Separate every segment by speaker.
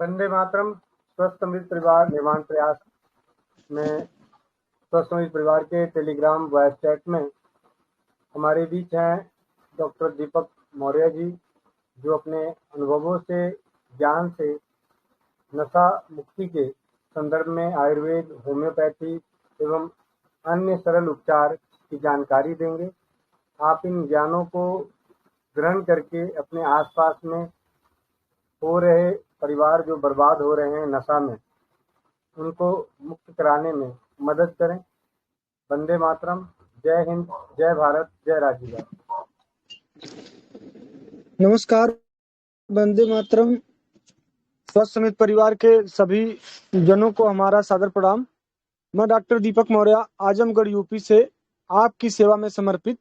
Speaker 1: वंदे मातरम। स्वस्थ समृद्ध परिवार निर्माण प्रयास में स्वस्थ समृद्ध परिवार के टेलीग्राम वॉइस चैट में हमारे बीच हैं डॉक्टर दीपक मौर्य जी, जो अपने अनुभवों से, ज्ञान से नशा मुक्ति के संदर्भ में आयुर्वेद, होम्योपैथी एवं अन्य सरल उपचार की जानकारी देंगे। आप इन ज्ञानों को ग्रहण करके अपने आसपास में हो रहे परिवार जो बर्बाद हो रहे हैं नशा में, उनको मुक्त कराने में मदद करें। वंदे मातरम। जय हिंद, जय भारत, जय राजीव।
Speaker 2: नमस्कार, वंदे मातरम। स्वस्थ समित परिवार के सभी जनों को हमारा सादर प्रणाम। मैं डॉक्टर दीपक मौर्य, आजमगढ़ यूपी से आपकी सेवा में समर्पित।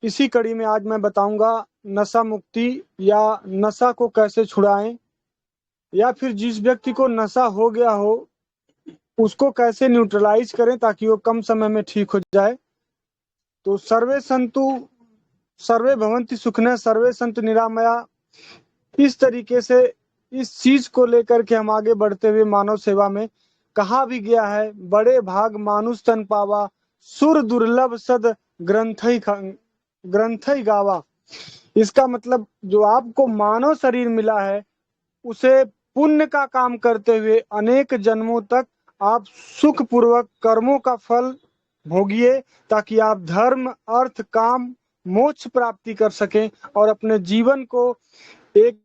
Speaker 2: इसी कड़ी में आज मैं बताऊंगा नशा मुक्ति या नशा को कैसे छुड़ाएं, या फिर जिस व्यक्ति को नशा हो गया हो उसको कैसे न्यूट्रलाइज करें ताकि वो कम समय में ठीक हो जाए। तो सर्वे संतु सर्वे भवन्ति सुखिनः सर्वे सन्तु निरामया, इस तरीके से इस चीज को लेकर के हम आगे बढ़ते हुए मानव सेवा में कहा भी गया है, बड़े भाग मानुष तन पावा, सुर दुर्लभ सद ग्रंथई गावा। इसका मतलब जो आपको मानव शरीर मिला है उसे पुण्य का काम करते हुए अनेक जन्मों तक आप सुख पूर्वक कर्मों का फल भोगिए, ताकि आप धर्म, अर्थ, काम, मोक्ष प्राप्ति कर सकें और अपने जीवन को, एक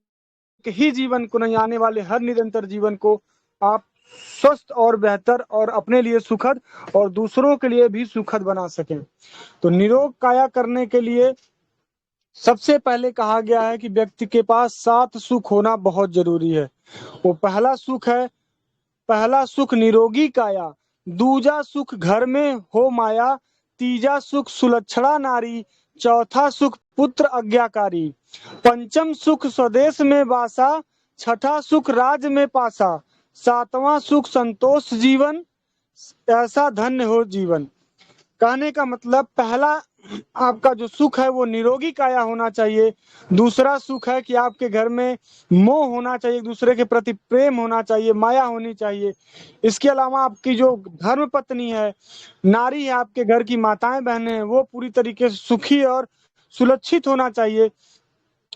Speaker 2: ही जीवन को नहीं, आने वाले हर निरंतर जीवन को आप स्वस्थ और बेहतर और अपने लिए सुखद और दूसरों के लिए भी सुखद बना सकें। तो निरोग काया करने के लिए सबसे पहले कहा गया है कि व्यक्ति के पास 7 सुख होना बहुत जरूरी है। वो पहला सुख निरोगी काया, दूजा सुख घर में हो माया, तीजा सुख सुलक्षणा नारी, चौथा सुख पुत्र आज्ञाकारी, पंचम सुख स्वदेश में वासा, छठा सुख राज में पासा, सातवां सुख संतोष जीवन, ऐसा धन्य हो जीवन। कहने का मतलब पहला आपका जो सुख है वो निरोगी काया होना चाहिए। दूसरा सुख है कि आपके घर में मोह होना चाहिए, दूसरे के प्रति प्रेम होना चाहिए, माया होनी चाहिए। इसके अलावा आपकी जो धर्म पत्नी है, नारी है, आपके घर की माताएं बहनें हैं, वो पूरी तरीके से सुखी और सुरक्षित होना चाहिए।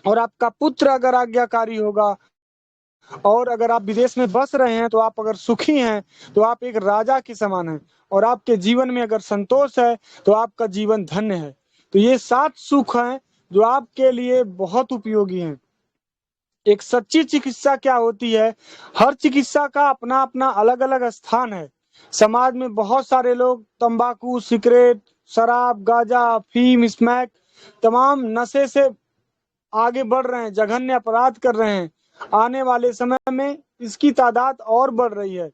Speaker 2: और आपका पुत्र अगर आज्ञाकारी होगा, और अगर आप विदेश में बस रहे हैं तो आप अगर सुखी हैं तो आप एक राजा के समान हैं, और आपके जीवन में अगर संतोष है तो आपका जीवन धन्य है। तो ये 7 सुख हैं जो आपके लिए बहुत उपयोगी हैं। एक सच्ची चिकित्सा क्या होती है? हर चिकित्सा का अपना अपना अलग अलग स्थान है। समाज में बहुत सारे लोग तंबाकू, सिगरेट, शराब, गांजा, अफीम, स्मैक, तमाम नशे से आगे बढ़ रहे हैं, जघन्य अपराध कर रहे हैं। आने वाले समय में इसकी तादाद और बढ़ रही है।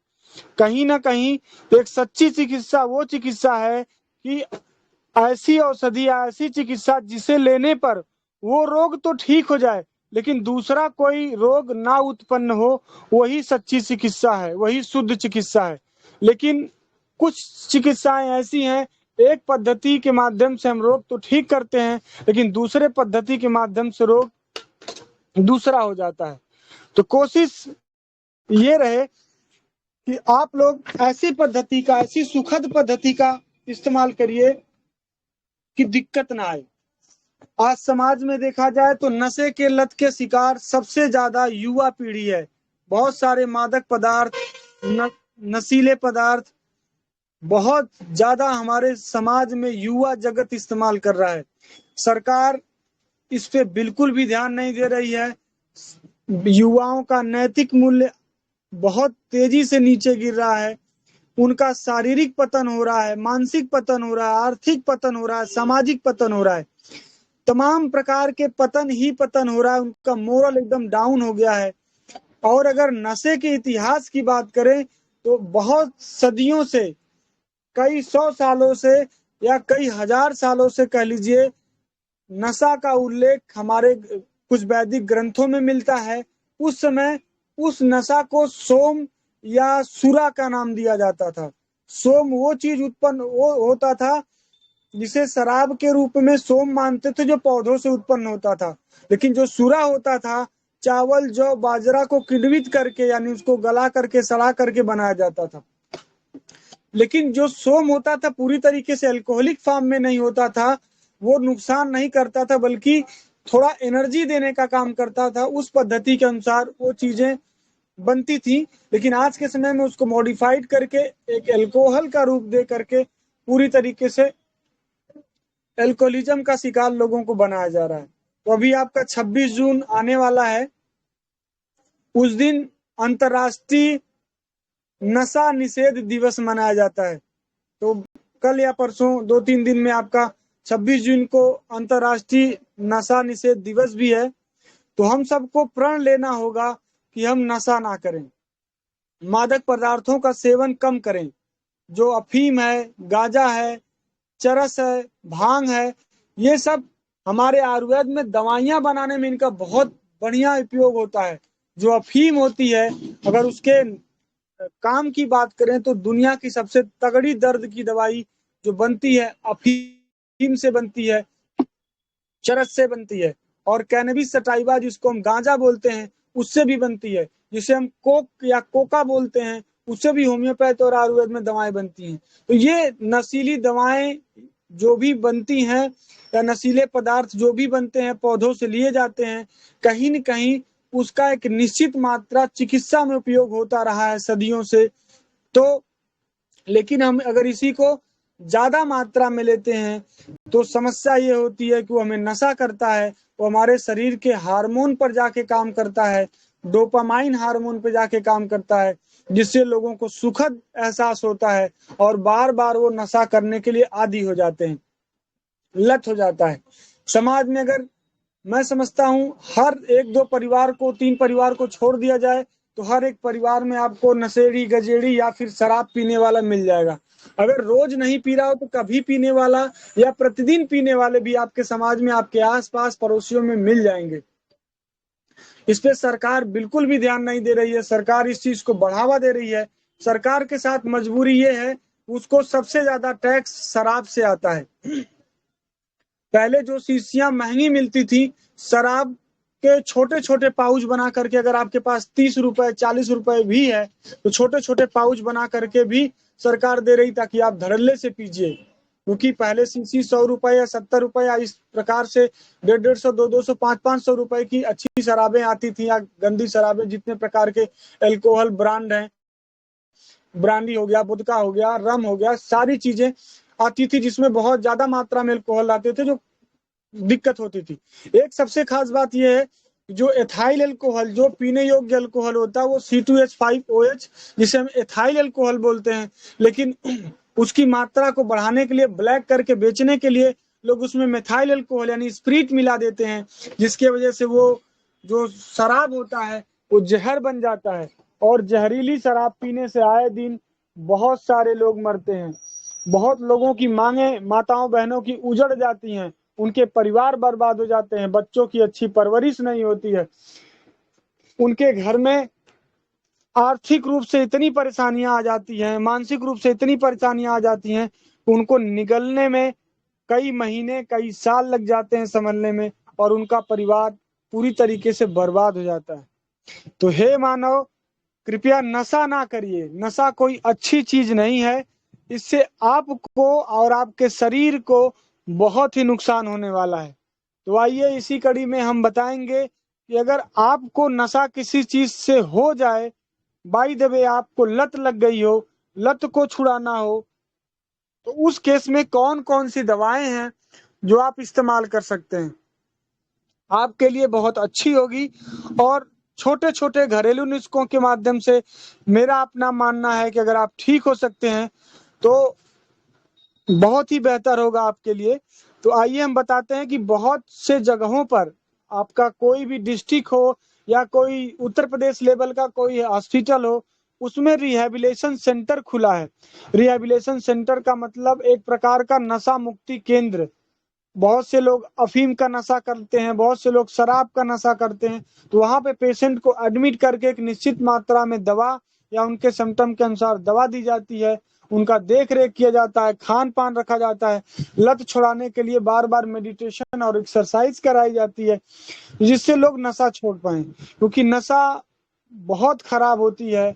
Speaker 2: कहीं ना कहीं एक सच्ची चिकित्सा वो चिकित्सा है कि ऐसी औषधि, ऐसी चिकित्सा जिसे लेने पर वो रोग तो ठीक हो जाए लेकिन दूसरा कोई रोग ना उत्पन्न हो, वही सच्ची चिकित्सा है, वही शुद्ध चिकित्सा है। लेकिन कुछ चिकित्साएं ऐसी हैं, एक पद्धति के माध्यम से हम रोग तो ठीक करते हैं लेकिन दूसरे पद्धति के माध्यम से रोग दूसरा हो जाता है। तो कोशिश ये रहे कि आप लोग ऐसी पद्धति का, ऐसी सुखद पद्धति का इस्तेमाल करिए कि दिक्कत ना आए। आज समाज में देखा जाए तो नशे के लत के शिकार सबसे ज्यादा युवा पीढ़ी है। बहुत सारे मादक पदार्थ, नशीले पदार्थ बहुत ज्यादा हमारे समाज में युवा जगत इस्तेमाल कर रहा है। सरकार इस पे बिल्कुल भी ध्यान नहीं दे रही है। युवाओं का नैतिक मूल्य बहुत तेजी से नीचे गिर रहा है। उनका शारीरिक पतन हो रहा है, मानसिक पतन हो रहा है, आर्थिक पतन हो रहा है, सामाजिक पतन हो रहा है। तमाम प्रकार के पतन ही पतन हो रहा है। उनका मोरल एकदम डाउन हो गया है। और अगर नशे के इतिहास की बात करें तो बहुत सदियों से, कई 100 सालों से या कई हजार सालों से कह लीजिए, नशा का उल्लेख हमारे कुछ वैदिक ग्रंथों में मिलता है। उस समय उस नशा को सोम या सुरा का नाम दिया जाता था। सोम वो चीज उत्पन्न वो होता था जिसे शराब के रूप में सोम मानते थे, जो पौधों से उत्पन्न होता था। लेकिन जो सुरा होता था चावल जौ बाजरा को किण्वित करके यानी उसको गला करके सड़ा करके बनाया जाता था। लेकिन जो सोम होता था पूरी तरीके से अल्कोहलिक फॉर्म में नहीं होता था, वो नुकसान नहीं करता था बल्कि थोड़ा एनर्जी देने का काम करता था। उस पद्धति के अनुसार वो चीजें बनती थी, लेकिन आज के समय में उसको मॉडिफाइड करके एक अल्कोहल का रूप दे करके पूरी तरीके से अल्कोहलिज्म का शिकार लोगों को बनाया जा रहा है। तो अभी आपका 26 जून आने वाला है, उस दिन अंतर्राष्ट्रीय नशा निषेध दिवस मनाया जाता है। तो कल या परसों 2-3 दिन में आपका 26 जून को अंतर्राष्ट्रीय नशा निषेध दिवस भी है। तो हम सबको प्रण लेना होगा कि हम नशा ना करें, मादक पदार्थों का सेवन कम करें। जो अफीम है, गांजा है, चरस है, भांग है, ये सब हमारे आयुर्वेद में दवाइयां बनाने में इनका बहुत बढ़िया उपयोग होता है। जो अफीम होती है, अगर उसके काम की बात करें तो दुनिया की सबसे तगड़ी दर्द की दवाई जो बनती है अफीम से बनती है, चरस से बनती है, और कैनबिस सटाइवा जिसको हम गांजा बोलते हैं उससे भी बनती है, जिसे हम कोक या कोका बोलते हैं उससे भी होम्योपैथ और आयुर्वेद में दवाएं बनती हैं। तो ये नशीली दवाएं जो भी बनती हैं या नशीले पदार्थ जो भी बनते हैं पौधों से लिए जाते हैं, कहीं न कहीं उसका एक निश्चित मात्रा चिकित्सा में उपयोग होता रहा है सदियों से। तो लेकिन हम अगर इसी को ज्यादा मात्रा में लेते हैं तो समस्या ये होती है कि वो हमें नशा करता है, वो हमारे शरीर के हार्मोन पर जाके काम करता है, डोपामाइन हार्मोन पे जाके काम करता है, जिससे लोगों को सुखद एहसास होता है और बार बार वो नशा करने के लिए आदी हो जाते हैं, लत हो जाता है। समाज में अगर मैं समझता हूँ हर 1-2 परिवार को 3 परिवार को छोड़ दिया जाए तो हर एक परिवार में आपको नशेड़ी गजेड़ी या फिर शराब पीने वाला मिल जाएगा। अगर रोज नहीं पी रहा हो तो कभी पीने वाला या प्रतिदिन पीने वाले भी आपके समाज में आपके आसपास पड़ोसियों में मिल जाएंगे। इस पे सरकार बिल्कुल भी ध्यान नहीं दे रही है। सरकार इस चीज को बढ़ावा दे रही है। सरकार के साथ मजबूरी ये है, उसको सबसे ज्यादा टैक्स शराब से आता है। पहले जो शीशियां महंगी मिलती थी, शराब के छोटे छोटे पाउच बना करके, अगर आपके पास 30 रुपए 40 रुपए भी है तो छोटे छोटे पाउच बना करके भी सरकार दे रही ताकि आप धड़ल्ले से पीजिए। क्योंकि पहले शीशी 100 रुपए या 70 रुपए या इस प्रकार से 150-150, 200, 500 रुपए की अच्छी शराबें आती थी, या गंदी शराबें, जितने प्रकार के अल्कोहल ब्रांड हैं, ब्रांडी हो गया, वोदका हो गया, रम हो गया, सारी चीजें आती थी जिसमें बहुत ज्यादा मात्रा में अल्कोहल आते थे, जो दिक्कत होती थी। एक सबसे खास बात यह है, जो एथाइल अल्कोहल, जो पीने योग्य अल्कोहल होता है वो C2H5OH, जिसे हम एथाइल अल्कोहल बोलते हैं, लेकिन उसकी मात्रा को बढ़ाने के लिए, ब्लैक करके बेचने के लिए लोग उसमें मेथाइल अल्कोहल यानी स्प्रिट मिला देते हैं, जिसकी वजह से वो जो शराब होता है वो जहर बन जाता है। और जहरीली शराब पीने से आए दिन बहुत सारे लोग मरते हैं, बहुत लोगों की मांगे माताओं बहनों की उजड़ जाती हैं, उनके परिवार बर्बाद हो जाते हैं, बच्चों की अच्छी परवरिश नहीं होती है, उनके घर में आर्थिक रूप से इतनी परेशानियां आ जाती हैं, मानसिक रूप से इतनी परेशानियां आ जाती हैं, उनको निगलने में कई महीने कई साल लग जाते हैं संभलने में, और उनका परिवार पूरी तरीके से बर्बाद हो जाता है। तो हे मानव, कृपया नशा ना करिए। नशा कोई अच्छी चीज नहीं है, इससे आपको और आपके शरीर को बहुत ही नुकसान होने वाला है। तो आइए इसी कड़ी में हम बताएंगे कि अगर आपको नशा किसी चीज से हो जाए, बाय द वे आपको लत लग गई हो, लत को छुड़ाना हो, तो उस केस में कौन कौन सी दवाएं हैं जो आप इस्तेमाल कर सकते हैं, आपके लिए बहुत अच्छी होगी। और छोटे छोटे घरेलू नुस्खों के माध्यम से मेरा अपना मानना है कि अगर आप ठीक हो सकते हैं तो बहुत ही बेहतर होगा आपके लिए। तो आइए हम बताते हैं कि बहुत से जगहों पर, आपका कोई भी डिस्ट्रिक्ट हो या कोई उत्तर प्रदेश लेवल का कोई हॉस्पिटल हो, उसमें रिहैबिलिटेशन सेंटर खुला है। रिहैबिलिटेशन सेंटर का मतलब एक प्रकार का नशा मुक्ति केंद्र। बहुत से लोग अफीम का नशा करते हैं, बहुत से लोग शराब का नशा करते हैं, तो वहां पे पेशेंट को एडमिट करके एक निश्चित मात्रा में दवा या उनके सिम्टम के अनुसार दवा दी जाती है, उनका देख रेख किया जाता है, खान पान रखा जाता है। लत छुड़ाने के लिए बार बार मेडिटेशन और एक्सरसाइज कराई जाती है, जिससे लोग नशा छोड़ पाए, क्योंकि नशा बहुत खराब होती है।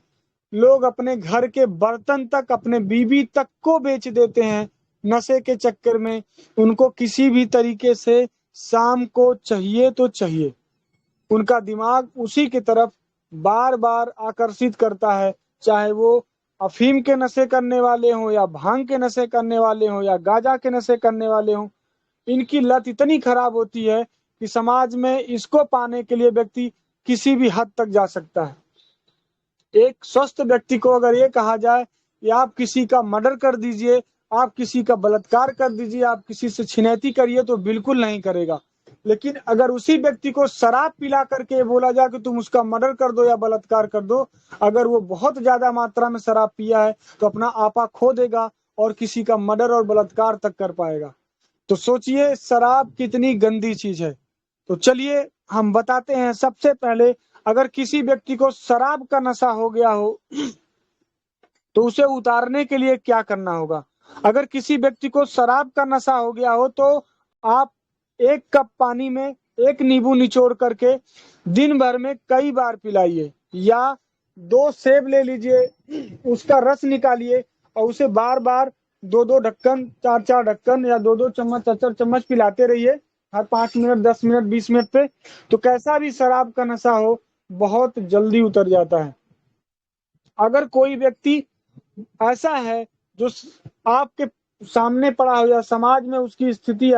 Speaker 2: लोग अपने घर के बर्तन तक, अपने बीवी तक को बेच देते हैं नशे के चक्कर में। उनको किसी भी तरीके से शाम को चाहिए तो चाहिए। उनका दिमाग उसी की तरफ बार बार आकर्षित करता है, चाहे वो अफीम के नशे करने वाले हों, या भांग के नशे करने वाले हों, या गांजा के नशे करने वाले हों। इनकी लत इतनी खराब होती है कि समाज में इसको पाने के लिए व्यक्ति किसी भी हद तक जा सकता है। एक स्वस्थ व्यक्ति को अगर ये कहा जाए कि आप किसी का मर्डर कर दीजिए, आप किसी का बलात्कार कर दीजिए, आप किसी से छिनैती करिए, तो बिल्कुल नहीं करेगा। लेकिन अगर उसी व्यक्ति को शराब पिला करके बोला जाए कि तुम उसका मर्डर कर दो या बलात्कार कर दो, अगर वो बहुत ज्यादा मात्रा में शराब पिया है तो अपना आपा खो देगा और किसी का मर्डर और बलात्कार तक कर पाएगा। तो सोचिए शराब कितनी गंदी चीज है। तो चलिए हम बताते हैं। सबसे पहले, अगर किसी व्यक्ति को शराब का नशा हो गया हो तो उसे उतारने के लिए क्या करना होगा। अगर किसी व्यक्ति को शराब का नशा हो गया हो तो आप 1 कप पानी में 1 नींबू निचोड़ करके दिन भर में कई बार पिलाइए, या 2 सेब ले लीजिए, उसका रस निकालिए और उसे बार बार 2-2 ढक्कन, 4-4 ढक्कन या 2-2 चम्मच, 4-4 चम्मच पिलाते रहिए हर 5 मिनट, 10 मिनट, 20 मिनट पे। तो कैसा भी शराब का नशा हो बहुत जल्दी उतर जाता है। अगर कोई व्यक्ति ऐसा है जो आपके सामने पड़ा हो या समाज में उसकी स्थिति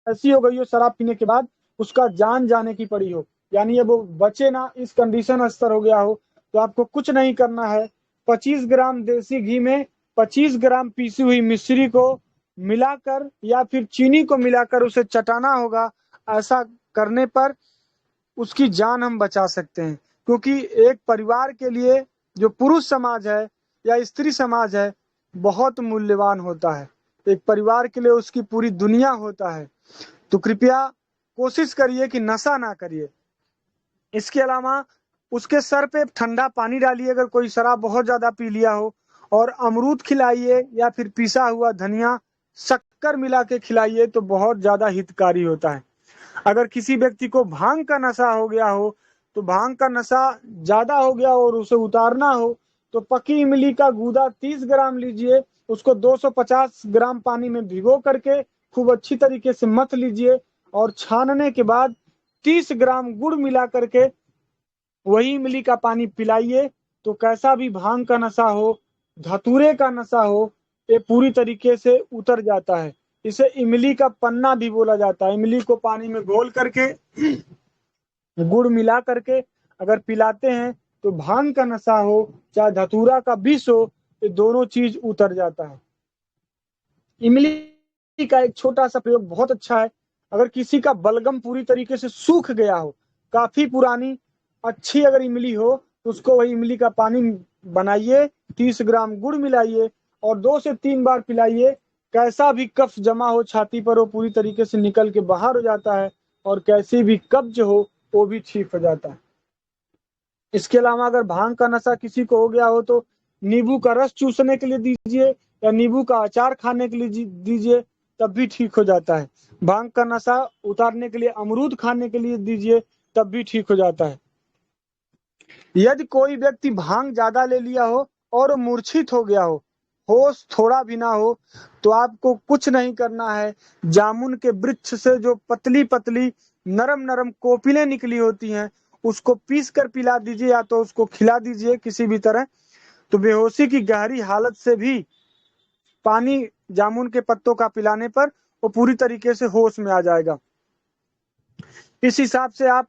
Speaker 2: ऐसी हो गई हो शराब पीने के बाद उसका जान जाने की पड़ी हो, यानी अब वो बचे ना, इस कंडीशन स्तर हो गया हो, तो आपको कुछ नहीं करना है। 25 ग्राम देसी घी में 25 ग्राम पीसी हुई मिश्री को मिलाकर या फिर चीनी को मिलाकर उसे चटाना होगा। ऐसा करने पर उसकी जान हम बचा सकते हैं, क्योंकि एक परिवार के लिए जो पुरुष समाज है या स्त्री समाज है बहुत मूल्यवान होता है। एक परिवार के लिए उसकी पूरी दुनिया होता है। तो कृपया कोशिश करिए कि नशा ना करिए। इसके अलावा उसके सर पे ठंडा पानी डालिए अगर कोई शराब बहुत ज्यादा पी लिया हो, और अमरूद खिलाइए या फिर पिसा हुआ धनिया शक्कर मिला के खिलाइए तो बहुत ज्यादा हितकारी होता है। अगर किसी व्यक्ति को भांग का नशा हो गया हो, तो भांग का नशा ज्यादा हो गया और उसे उतारना हो तो पकी इमली का गूदा 30 ग्राम लीजिए, उसको 250 ग्राम पानी में भिगो करके खूब अच्छी तरीके से मथ लीजिए, और छानने के बाद 30 ग्राम गुड़ मिला करके वही इमली का पानी पिलाइए। तो कैसा भी भांग का नशा हो, धतूरे का नशा हो, ये पूरी तरीके से उतर जाता है। इसे इमली का पन्ना भी बोला जाता है। इमली को पानी में घोल करके गुड़ मिला करके अगर पिलाते हैं तो भांग का नशा हो चाहे धतूरा का विष हो, ये दोनों चीज उतर जाता है। इमली का एक छोटा सा प्रयोग बहुत अच्छा है। अगर किसी का बलगम पूरी तरीके से सूख गया हो, काफी पुरानी अच्छी अगर इमली हो, तो उसको वही इमली का पानी बनाइए, 30 ग्राम गुड़ मिलाइए और 2 से 3 बार पिलाइए। कैसा भी कफ जमा हो छाती पर वो पूरी तरीके से निकल के बाहर हो जाता है, और कैसी भी कब्ज हो वो भी ठीक हो जाता है। इसके अलावा अगर भांग का नशा किसी को हो गया हो तो नींबू का रस चूसने के लिए दीजिए या नींबू का अचार खाने के लिए दीजिए, तब भी ठीक हो जाता है। भांग का नशा उतारने के लिए अमरूद खाने के लिए दीजिए, तब भी ठीक हो जाता है। यदि कोई व्यक्ति भांग ज्यादा ले लिया हो और मूर्छित हो गया हो, होश थोड़ा भी ना हो, तो आपको कुछ नहीं करना है। जामुन के वृक्ष से जो पतली पतली नरम नरम कोपिलें निकली होती हैं उसको पीस कर पिला दीजिए, या तो उसको खिला दीजिए किसी भी तरह। तो बेहोशी की गहरी हालत से भी पानी जामुन के पत्तों का पिलाने पर वो पूरी तरीके से होश में आ जाएगा। इस हिसाब से आप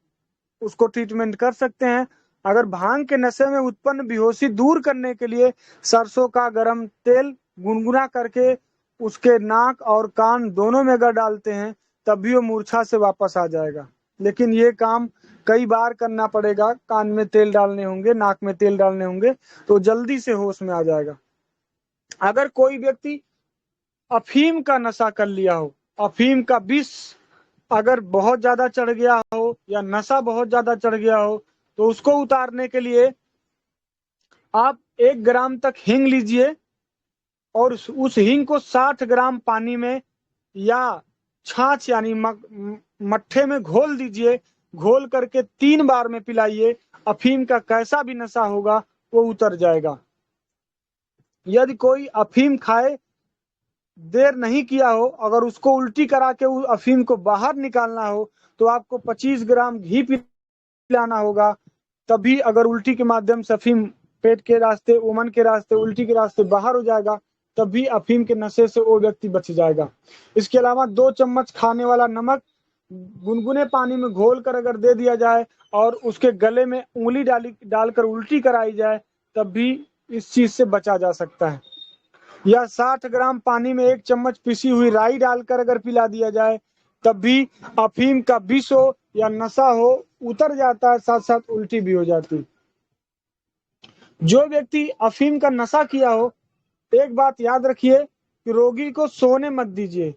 Speaker 2: उसको ट्रीटमेंट कर सकते हैं। अगर भांग के नशे में उत्पन्न बेहोशी दूर करने के लिए सरसों का गर्म तेल गुनगुना करके उसके नाक और कान दोनों में अगर डालते हैं तब भी वो मूर्छा से वापस आ जाएगा। लेकिन ये काम कई बार करना पड़ेगा, कान में तेल डालने होंगे, नाक में तेल डालने होंगे, तो जल्दी से होश में आ जाएगा। अगर कोई व्यक्ति अफीम का नशा कर लिया हो, अफीम का विष अगर बहुत ज्यादा चढ़ गया हो या नशा बहुत ज्यादा चढ़ गया हो, तो उसको उतारने के लिए आप 1 ग्राम तक हींग लीजिए और उस हींग को 60 ग्राम पानी में या छाछ यानी मट्ठे में घोल दीजिए। घोल करके 3 बार में पिलाइए। अफीम का कैसा भी नशा होगा वो उतर जाएगा। यदि कोई अफीम खाए देर नहीं किया हो, अगर उसको उल्टी करा के उस अफीम को बाहर निकालना हो तो आपको 25 ग्राम घी पिलाना होगा। तभी अगर उल्टी के माध्यम से अफीम पेट के रास्ते, ओमन के रास्ते, उल्टी के रास्ते बाहर हो जाएगा, तभी अफीम के नशे से वो व्यक्ति बच जाएगा। इसके अलावा 2 चम्मच खाने वाला नमक गुनगुने पानी में घोल कर अगर दे दिया जाए और उसके गले में उंगली डालकर उल्टी कराई जाए, तब भी इस चीज से बचा जा सकता है। या 60 ग्राम पानी में 1 चम्मच पिसी हुई राई डालकर अगर पिला दिया जाए, तब भी अफीम का विष हो या नशा हो उतर जाता है, साथ साथ उल्टी भी हो जाती। जो व्यक्ति अफीम का नशा किया हो, एक बात याद रखिए कि रोगी को सोने मत दीजिए,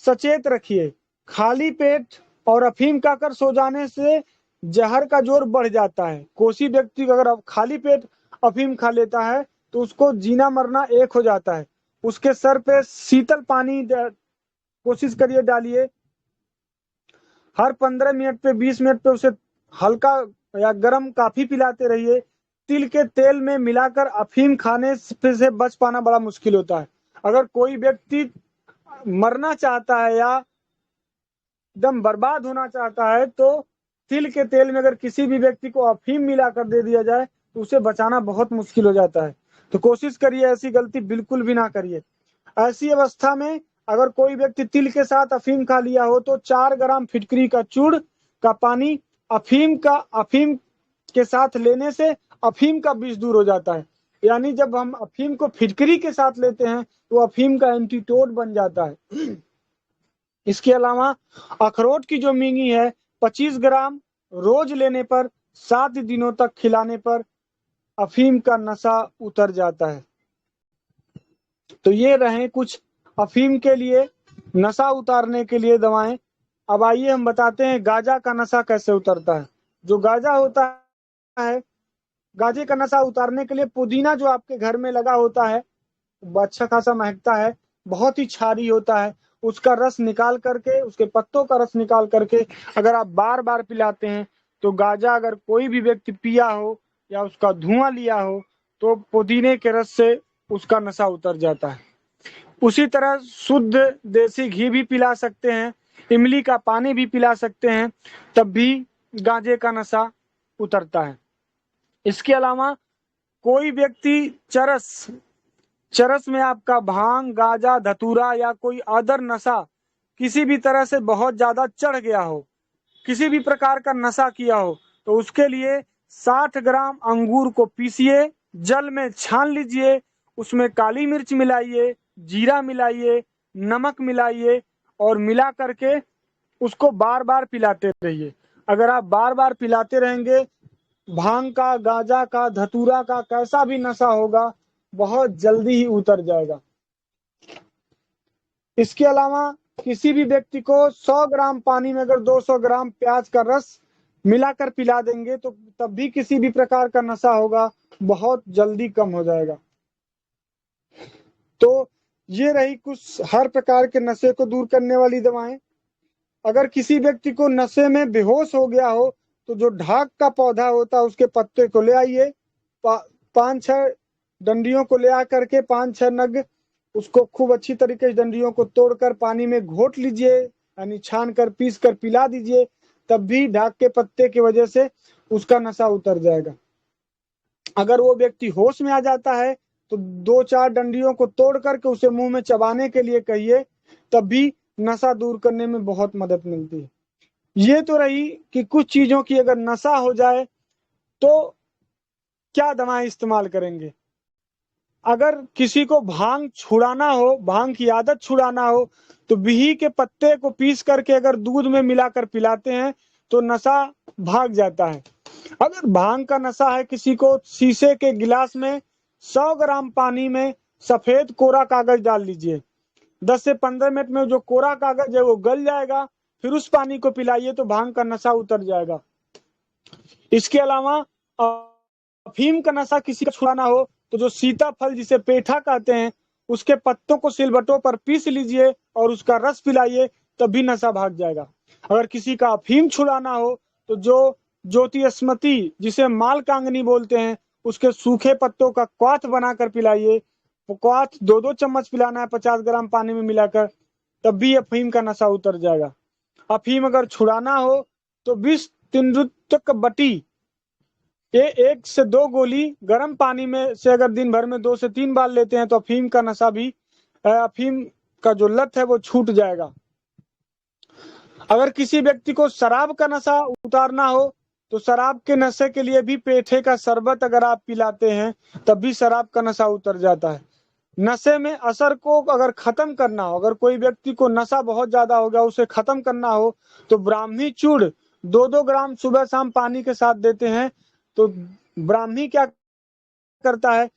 Speaker 2: सचेत रखिए। खाली पेट और अफीम खाकर सो जाने से जहर का जोर बढ़ जाता है। कोसी व्यक्ति अगर खाली पेट अफीम खा लेता है तो उसको जीना मरना एक हो जाता है। उसके सर पे शीतल पानी कोशिश करिए डालिए। हर 15 मिनट पे 20 मिनट पे उसे हल्का या गर्म काफी पिलाते रहिए। तिल के तेल में मिलाकर अफीम खाने से बच पाना बड़ा मुश्किल होता है। अगर कोई व्यक्ति मरना चाहता है या एकदम बर्बाद होना चाहता है तो तिल के तेल में अगर किसी भी व्यक्ति को अफीम मिलाकर दे दिया जाए तो उसे बचाना बहुत मुश्किल हो जाता है। तो कोशिश करिए ऐसी गलती बिल्कुल भी ना करिए। ऐसी अवस्था में अगर कोई व्यक्ति तिल के साथ अफीम खा लिया हो तो 4 ग्राम फिटकरी का चूड़ का पानी अफीम के साथ लेने से अफीम का विष दूर हो जाता है। यानी जब हम अफीम को फिटकरी के साथ लेते हैं तो अफीम का एंटीडोट बन जाता है। इसके अलावा अखरोट की जो मींगी है 25 ग्राम रोज लेने पर 7 दिनों तक खिलाने पर अफीम का नशा उतर जाता है। तो ये रहे कुछ अफीम के लिए नशा उतारने के लिए दवाएं। अब आइए हम बताते हैं गांजा का नशा कैसे उतरता है। जो गांजा होता है, गांजे का नशा उतारने के लिए पुदीना जो आपके घर में लगा होता है, अच्छा खासा महकता है, बहुत ही क्षारी होता है। उसका रस निकाल करके, उसके पत्तों का रस निकाल करके अगर आप बार बार पिलाते हैं तो गांजा अगर कोई भी व्यक्ति पिया हो या उसका धुआं लिया हो तो पुदीने के रस से उसका नशा उतर जाता है। उसी तरह शुद्ध देसी घी भी पिला सकते हैं, इमली का पानी भी पिला सकते हैं, तब भी गांजे का नशा उतरता है। इसके अलावा कोई व्यक्ति चरस में आपका भांग, गांजा, धतूरा या कोई अदर नशा किसी भी तरह से बहुत ज्यादा चढ़ गया हो, किसी भी प्रकार का नशा किया हो, तो उसके लिए 60 ग्राम अंगूर को पीसिए, जल में छान लीजिए, उसमें काली मिर्च मिलाइए, जीरा मिलाइए, नमक मिलाइए और मिला करके उसको बार बार पिलाते रहिए। अगर आप बार बार पिलाते रहेंगे, भांग का, गांजा का, धतूरा का कैसा भी नशा होगा बहुत जल्दी ही उतर जाएगा। इसके अलावा किसी भी व्यक्ति को 100 ग्राम पानी में अगर 200 ग्राम प्याज का रस मिलाकर पिला देंगे तो तब भी किसी भी प्रकार का नशा होगा बहुत जल्दी कम हो जाएगा। तो ये रही कुछ हर प्रकार के नशे को दूर करने वाली दवाएं। अगर किसी व्यक्ति को नशे में बेहोश हो गया हो तो जो ढाक का पौधा होता है उसके पत्ते को ले आइए, 5-6 डंडियों को ले आकर के 5-6 नग उसको खूब अच्छी तरीके से डंडियों को तोड़कर पानी में घोट लीजिए, यानी छान कर पीस कर पिला दीजिए, तब भी ढाक के पत्ते की वजह से उसका नशा उतर जाएगा। अगर वो व्यक्ति होश में आ जाता है तो 2-4 डंडियों को तोड़ करके उसे मुंह में चबाने के लिए कहिए, तब भी नशा दूर करने में बहुत मदद मिलती है। ये तो रही कि कुछ चीजों की अगर नशा हो जाए तो क्या दवाएं इस्तेमाल करेंगे। अगर किसी को भांग छुड़ाना हो, भांग की आदत छुड़ाना हो, तो बिही के पत्ते को पीस करके अगर दूध में मिलाकर पिलाते हैं तो नशा भाग जाता है। अगर भांग का नशा है किसी को, शीशे के गिलास में 100 ग्राम पानी में सफेद कोरा कागज डाल लीजिए, 10 से 15 मिनट में जो कोरा कागज है वो गल जाएगा, फिर उस पानी को पिलाइए तो भांग का नशा उतर जाएगा। इसके अलावा अफीम का नशा किसी का छुड़ाना हो तो जो सीताफल जिसे पेठा कहते हैं उसके पत्तों को सिलबट्टों पर पीस लीजिए और उसका रस पिलाइए, तभी नशा भाग जाएगा। अगर किसी का अफीम छुड़ाना हो तो जो ज्योतिस्मती, जिसे मालकांगनी बोलते हैं, उसके सूखे पत्तों का क्वाथ बनाकर पिलाइए। वो क्वाथ 2-2 चम्मच पिलाना है 50 ग्राम पानी में मिलाकर, तब भी अफीम का नशा उतर जाएगा। अफीम अगर छुड़ाना हो तो 20 तिनरुत्तक बटी, ये 1 से 2 गोली गर्म पानी में से अगर दिन भर में 2 से 3 बार लेते हैं तो अफीम का नशा भी, अफीम का जो लत है वो छूट जाएगा। अगर किसी व्यक्ति को शराब का नशा उतारना हो तो शराब के नशे के लिए भी पेठे का शरबत अगर आप पिलाते हैं तब भी शराब का नशा उतर जाता है। नशे में असर को अगर खत्म करना हो, अगर कोई व्यक्ति को नशा बहुत ज्यादा हो गया, उसे खत्म करना हो तो ब्राह्मी चूर्ण 2-2 ग्राम सुबह शाम पानी के साथ देते हैं। तो ब्राह्मी क्या करता है,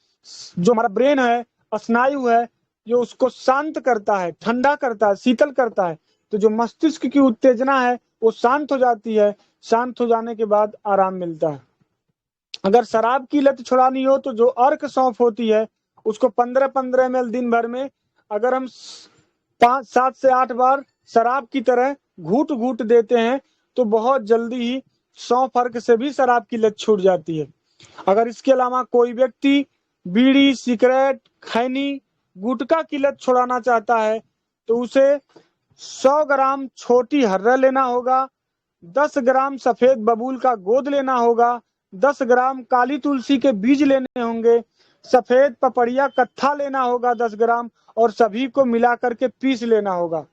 Speaker 2: जो हमारा ब्रेन है, स्नायु है, जो उसको शांत करता है, ठंडा करता है, शीतल करता है। तो जो मस्तिष्क की उत्तेजना है वो शांत हो जाती है। शांत हो जाने के बाद आराम मिलता है। अगर शराब की लत छुड़ानी हो तो जो अर्क सौंफ होती है उसको 15-15 ml दिन भर में अगर हम 5-7 से 8 बार शराब की तरह घूट घूट देते हैं तो बहुत जल्दी ही सौंफ अर्क से भी शराब की लत छूट जाती है। अगर इसके अलावा कोई व्यक्ति बीड़ी, सिगरेट, खैनी, गुटखा की लत छुड़ाना चाहता है तो उसे 100 ग्राम छोटी हर्रा लेना होगा, 10 ग्राम सफेद बबूल का गोद लेना होगा, 10 ग्राम काली तुलसी के बीज लेने होंगे, सफेद पपड़िया कत्था लेना होगा 10 ग्राम, और सभी को मिला करके पीस लेना होगा।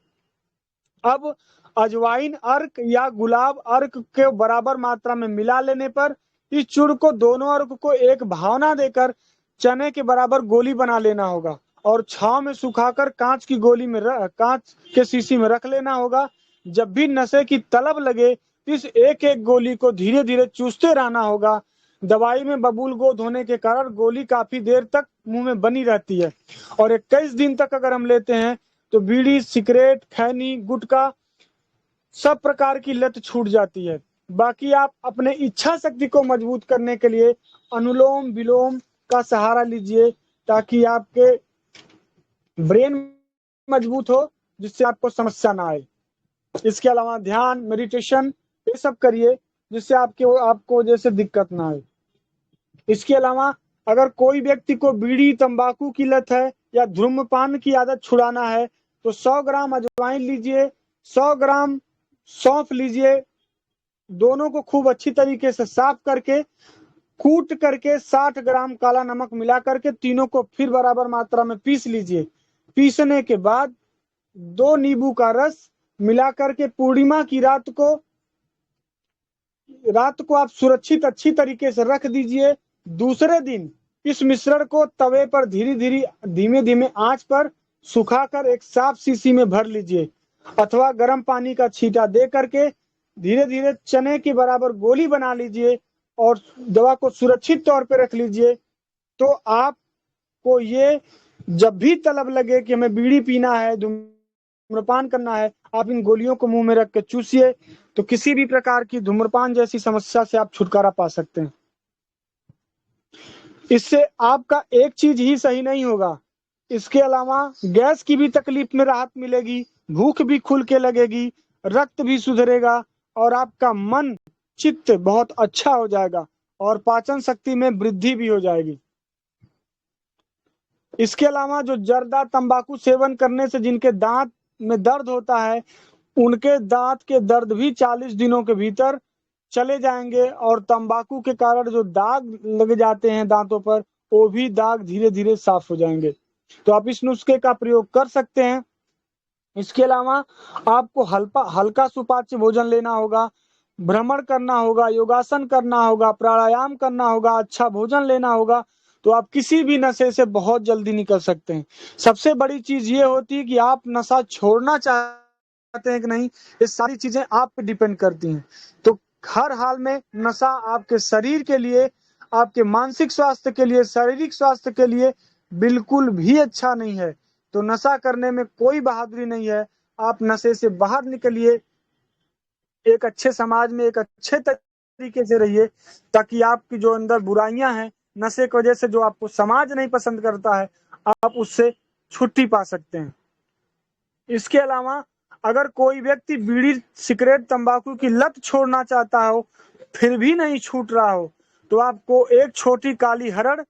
Speaker 2: अब अजवाइन अर्क या गुलाब अर्क के बराबर मात्रा में मिला लेने पर इस चूर्ण को दोनों अर्क को एक भावना देकर चने के बराबर गोली बना लेना होगा और छांव में सुखाकर कांच के शीशी में रख लेना होगा। जब भी नशे की तलब लगे इस एक एक गोली को धीरे धीरे चूसते रहना होगा। दवाई में बबूल गोद होने के कारण गोली काफी देर तक मुंह में बनी रहती है और 21 दिन तक अगर हम लेते हैं तो बीड़ी, सिगरेट, खैनी, गुटखा सब प्रकार की लत छूट जाती है। बाकी आप अपने इच्छा शक्ति को मजबूत करने के लिए अनुलोम विलोम का सहारा लीजिए ताकि आपके ब्रेन मजबूत हो, जिससे आपको समस्या ना आए। इसके अलावा ध्यान, मेडिटेशन ये सब करिए जिससे आपको जैसे दिक्कत ना आए। इसके अलावा अगर कोई व्यक्ति को बीड़ी, तंबाकू की लत है या धूम्रपान की आदत छुड़ाना है तो 100 ग्राम अजवाइन लीजिए, 100 ग्राम सौंफ लीजिए, दोनों को खूब अच्छी तरीके से साफ करके कूट करके 60 ग्राम काला नमक मिला करके तीनों को फिर बराबर मात्रा में पीस लीजिए। पीसने के बाद 2 नींबू का रस मिला करके पूर्णिमा की रात को आप सुरक्षित अच्छी तरीके से रख दीजिए। दूसरे दिन इस मिश्रण को तवे पर धीमे धीमे आंच पर सुखाकर एक साफ शीशी में भर लीजिए अथवा गर्म पानी का छींटा दे करके धीरे धीरे चने के बराबर गोली बना लीजिए और दवा को सुरक्षित तौर पर रख लीजिए। तो आपको ये जब भी तलब लगे कि हमें बीड़ी पीना है, धूम्रपान करना है, आप इन गोलियों को मुंह में रख के चूसिए तो किसी भी प्रकार की धूम्रपान जैसी समस्या से आप छुटकारा पा सकते हैं। इससे आपका एक चीज ही सही नहीं होगा, इसके अलावा गैस की भी तकलीफ में राहत मिलेगी, भूख भी खुल के लगेगी, रक्त भी सुधरेगा और आपका मन चित्त बहुत अच्छा हो जाएगा और पाचन शक्ति में वृद्धि भी हो जाएगी। इसके अलावा जो जर्दा तंबाकू सेवन करने से जिनके दांत में दर्द होता है उनके दांत के दर्द भी 40 दिनों के भीतर चले जाएंगे और तंबाकू के कारण जो दाग लग जाते हैं दांतों पर वो भी दाग धीरे धीरे साफ हो जाएंगे। तो आप इस नुस्खे का प्रयोग कर सकते हैं। इसके अलावा आपको हल्का सुपाच्य भोजन लेना होगा, भ्रमण करना होगा, योगासन करना होगा, प्राणायाम करना होगा, अच्छा भोजन लेना होगा, तो आप किसी भी नशे से बहुत जल्दी निकल सकते हैं। सबसे बड़ी चीज ये होती है कि आप नशा छोड़ना चाहते हैं कि नहीं, ये सारी चीजें आप पे डिपेंड करती हैं। तो हर हाल में नशा आपके शरीर के लिए, आपके मानसिक स्वास्थ्य के लिए, शारीरिक स्वास्थ्य के लिए बिल्कुल भी अच्छा नहीं है। तो नशा करने में कोई बहादुरी नहीं है। आप नशे से बाहर निकलिए, एक अच्छे समाज में एक अच्छे तरीके से रहिए ताकि आपकी जो अंदर बुराइयां हैं, नशे की वजह से जो आपको समाज नहीं पसंद करता है, आप उससे छुट्टी पा सकते हैं। इसके अलावा अगर कोई व्यक्ति बीड़ी, सिगरेट, तंबाकू की लत छोड़ना चाहता हो फिर भी नहीं छूट रहा हो, तो आपको एक छोटी काली हरड़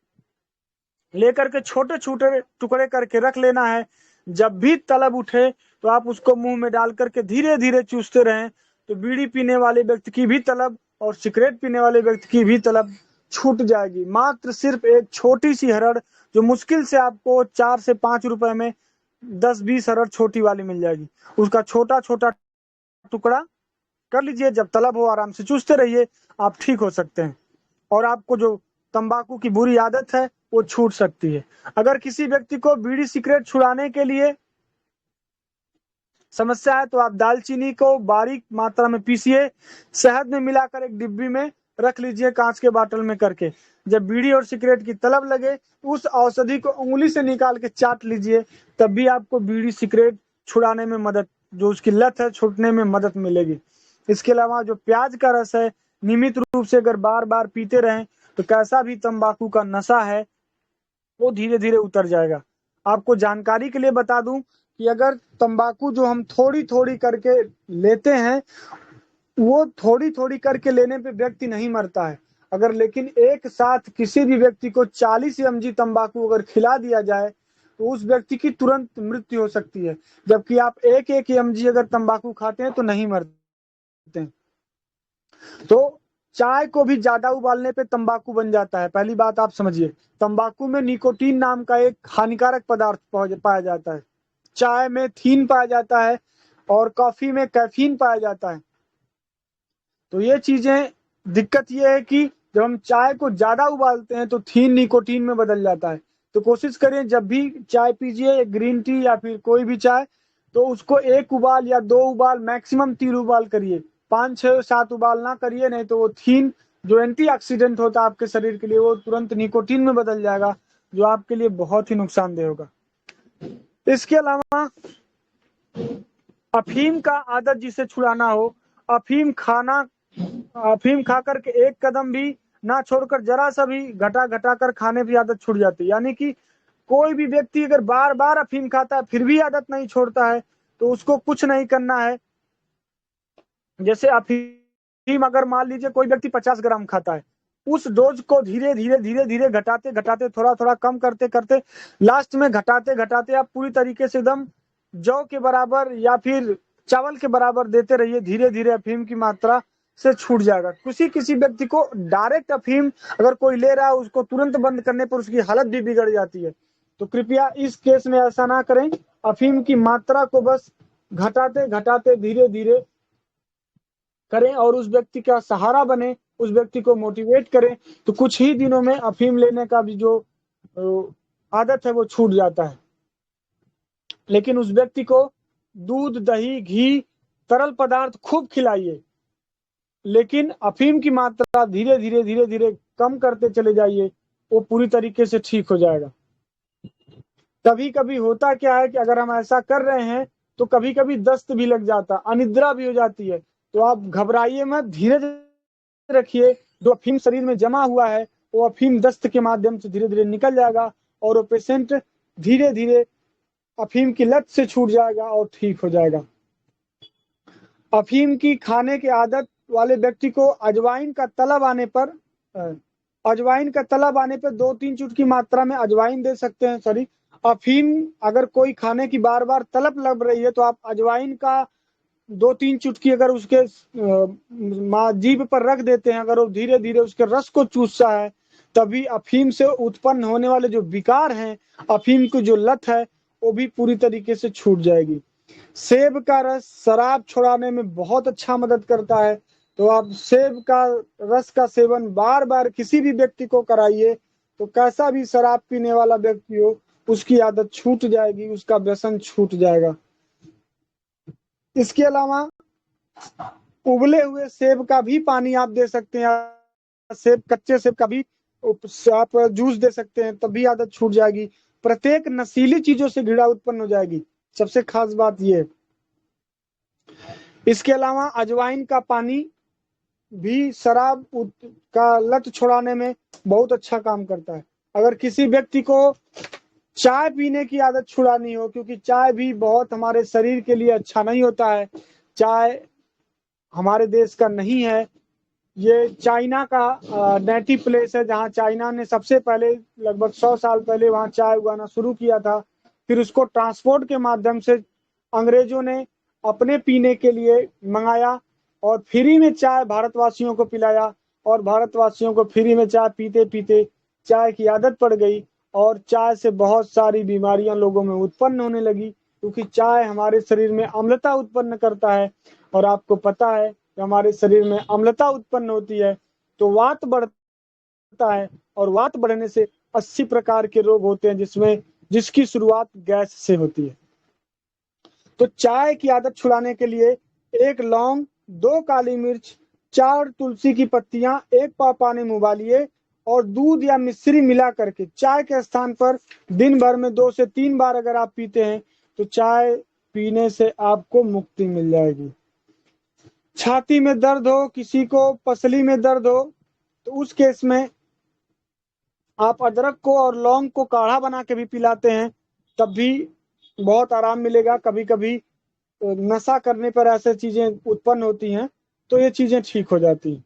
Speaker 2: लेकर के छोटे छोटे टुकड़े करके रख लेना है। जब भी तलब उठे तो आप उसको मुंह में डाल करके धीरे धीरे चूसते रहें, तो बीड़ी पीने वाले व्यक्ति की भी तलब और सिगरेट पीने वाले व्यक्ति की भी तलब छूट जाएगी। मात्र सिर्फ एक छोटी सी हरड़, जो मुश्किल से आपको 4 से 5 रुपए में 10-20 हरड़ छोटी वाली मिल जाएगी, उसका छोटा छोटा टुकड़ा कर लीजिए। जब तलब हो आराम से चूसते रहिए, आप ठीक हो सकते हैं और आपको जो तंबाकू की बुरी आदत है वो छूट सकती है। अगर किसी व्यक्ति को बीड़ी सिगरेट छुड़ाने के लिए समस्या है तो आप दालचीनी को बारीक मात्रा में पीसिए, शहद में मिलाकर एक डिब्बी में रख लीजिए, कांच के बाटल में करके। जब बीड़ी और सिगरेट की तलब लगे उस औषधि को उंगली से निकाल के चाट लीजिए, तब भी आपको बीड़ी सिगरेट छुड़ाने में मदद, जो उसकी लत है, छूटने में मदद मिलेगी। इसके अलावा जो प्याज का रस है, नियमित रूप से अगर बार बार पीते रहें तो कैसा भी तंबाकू का नशा है वो धीरे धीरे उतर जाएगा। आपको जानकारी के लिए बता दूं कि अगर तंबाकू जो हम थोड़ी थोड़ी करके लेते हैं, वो थोड़ी थोड़ी करके लेने पे व्यक्ति नहीं मरता है। अगर लेकिन एक साथ किसी भी व्यक्ति को 40 mg तंबाकू अगर खिला दिया जाए तो उस व्यक्ति की तुरंत मृत्यु हो सकती है, जबकि आप एक एक mg अगर तंबाकू खाते हैं तो नहीं मरते हैं। तो चाय को भी ज्यादा उबालने पे तंबाकू बन जाता है। पहली बात आप समझिए, तंबाकू में निकोटीन नाम का एक हानिकारक पदार्थ पाया जाता है, चाय में थीन पाया जाता है और कॉफी में कैफीन पाया जाता है। तो ये चीजें, दिक्कत ये है कि जब हम चाय को ज्यादा उबालते हैं तो थीन निकोटीन में बदल जाता है। तो कोशिश करें जब भी चाय पीजिए, ग्रीन टी या फिर कोई भी चाय, तो उसको 1 उबाल या 2 उबाल, मैक्सिमम 3 उबाल करिए, 5, 6, 7 उबाल ना करिए, नहीं तो वो थीन जो एंटीऑक्सीडेंट होता है आपके शरीर के लिए वो तुरंत निकोटीन में बदल जाएगा, जो आपके लिए बहुत ही नुकसानदेह होगा। इसके अलावा अफीम का आदत जिसे छुड़ाना हो, अफीम खा करके एक कदम भी ना छोड़कर जरा सा भी घटा घटा कर खाने की आदत छूट जाती है। यानी कि कोई भी व्यक्ति अगर बार बार अफीम खाता है फिर भी आदत नहीं छोड़ता है तो उसको कुछ नहीं करना है। जैसे अफीम अगर मान लीजिए कोई व्यक्ति 50 ग्राम खाता है, उस डोज को धीरे धीरे धीरे धीरे घटाते घटाते, थोड़ा थोड़ा कम करते करते, लास्ट में घटाते घटाते आप पूरी तरीके से एकदम जौ के बराबर या फिर चावल के बराबर देते रहिए। धीरे धीरे अफीम की मात्रा से छूट जाएगा। किसी किसी व्यक्ति को डायरेक्ट अफीम अगर कोई ले रहा है उसको तुरंत बंद करने पर उसकी हालत भी बिगड़ जाती है। तो कृपया इस केस में ऐसा ना करें। अफीम की मात्रा को बस घटाते घटाते धीरे धीरे करें और उस व्यक्ति का सहारा बने, उस व्यक्ति को मोटिवेट करें, तो कुछ ही दिनों में अफीम लेने का भी जो आदत है वो छूट जाता है। लेकिन उस व्यक्ति को दूध, दही, घी, तरल पदार्थ खूब खिलाइए, लेकिन अफीम की मात्रा धीरे धीरे धीरे धीरे कम करते चले जाइए, वो पूरी तरीके से ठीक हो जाएगा। कभी कभी होता क्या है कि अगर हम ऐसा कर रहे हैं तो कभी कभी दस्त भी लग जाता, अनिद्रा भी हो जाती है, तो आप घबराइए मत, धीरे रखिए। जो अफीम शरीर में जमा हुआ है वो अफीम दस्त के माध्यम से धीरे धीरे निकल जाएगा और वो पेशेंट धीरे धीरे अफीम की लत से छूट जाएगा और ठीक हो जाएगा। अफीम की खाने की आदत वाले व्यक्ति को अजवाइन का तलब आने पर 2-3 चुटकी मात्रा में अजवाइन दे सकते हैं। सॉरी, अफीम अगर कोई खाने की बार बार तलब लग रही है तो आप अजवाइन का 2-3 चुटकी अगर उसके जीभ पर रख देते हैं, अगर वो धीरे धीरे उसके रस को चूसता है, तभी अफीम से उत्पन्न होने वाले जो विकार हैं, अफीम की जो लत है, वो भी पूरी तरीके से छूट जाएगी। सेब का रस शराब छुड़ाने में बहुत अच्छा मदद करता है, तो आप सेब का रस का सेवन बार बार किसी भी व्यक्ति को कराइए, तो कैसा भी शराब पीने वाला व्यक्ति हो उसकी आदत छूट जाएगी, उसका व्यसन छूट जाएगा। इसके अलावा उबले हुए सेब का भी पानी आप दे सकते हैं, कच्चे सेब का भी आप जूस दे सकते हैं, तभी आदत छूट जाएगी। प्रत्येक नशीली चीजों से घृणा उत्पन्न हो जाएगी, सबसे खास बात यह है। इसके अलावा अजवाइन का पानी भी शराब का लत छुड़ाने में बहुत अच्छा काम करता है। अगर किसी व्यक्ति को चाय पीने की आदत छुड़ानी हो, क्योंकि चाय भी बहुत हमारे शरीर के लिए अच्छा नहीं होता है। चाय हमारे देश का नहीं है, ये चाइना का नेटिव प्लेस है, जहाँ चाइना ने सबसे पहले लगभग 100 साल पहले वहाँ चाय उगाना शुरू किया था। फिर उसको ट्रांसपोर्ट के माध्यम से अंग्रेजों ने अपने पीने के लिए मंगाया और फ्री में चाय भारतवासियों को पिलाया, और भारतवासियों को फ्री में चाय पीते पीते चाय की आदत पड़ गई, और चाय से बहुत सारी बीमारियां लोगों में उत्पन्न होने लगी, क्योंकि चाय हमारे शरीर में अम्लता उत्पन्न करता है। और आपको पता है कि हमारे शरीर में अम्लता उत्पन्न होती है तो वात बढ़ता है, और वात बढ़ने से 80 प्रकार के रोग होते हैं, जिसकी शुरुआत गैस से होती है। तो चाय की आदत छुड़ाने के लिए 1 लौंग, 2 काली मिर्च, 4 तुलसी की पत्तियां, 1 पाव पानी में उबालिए और दूध या मिश्री मिला करके चाय के स्थान पर दिन भर में 2 से 3 बार अगर आप पीते हैं तो चाय पीने से आपको मुक्ति मिल जाएगी। छाती में दर्द हो, किसी को पसली में दर्द हो, तो उस केस में आप अदरक को और लौंग को काढ़ा बना के भी पिलाते हैं, तब भी बहुत आराम मिलेगा। कभी कभी नशा करने पर ऐसे चीजें उत्पन्न होती हैं तो ये चीजें ठीक हो जाती हैं।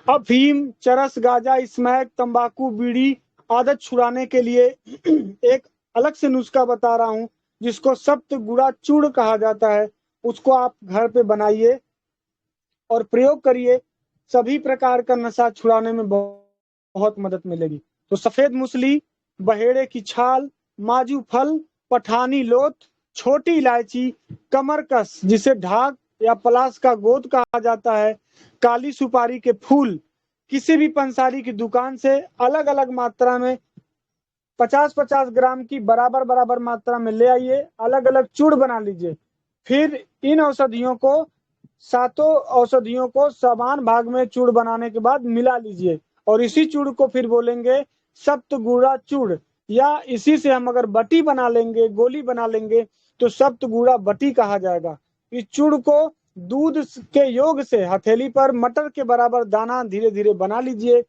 Speaker 2: अफीम, चरस, गांजा, स्मैक, तंबाकू, बीड़ी आदत छुड़ाने के लिए एक अलग से नुस्खा बता रहा हूं, जिसको सप्त गुड़ा चूर्ण कहा जाता है। उसको आप घर पे बनाइए और प्रयोग करिए, सभी प्रकार का नशा छुड़ाने में बहुत मदद मिलेगी। तो सफेद मूसली, बहेड़े की छाल, माजू फल, पठानी लोथ, छोटी इलायची, कमरकस जिसे ढाक या पलास का गोद कहा जाता है, काली सुपारी के फूल, किसी भी पंसारी की दुकान से अलग अलग मात्रा में 50-50 ग्राम की बराबर बराबर मात्रा में ले आइए, अलग अलग चूर्ण बना लीजिए। फिर इन सातों औषधियों को समान भाग में चूर्ण बनाने के बाद मिला लीजिए, और इसी चूर्ण को फिर बोलेंगे सप्तगुड़ा चूर्ण, या इसी से हम अगर बटी बना लेंगे, गोली बना लेंगे, तो सप्तगुड़ा बटी कहा जाएगा। इस चूर्ण को दूध के योग से हथेली पर मटर के बराबर दाना धीरे धीरे बना लीजिए,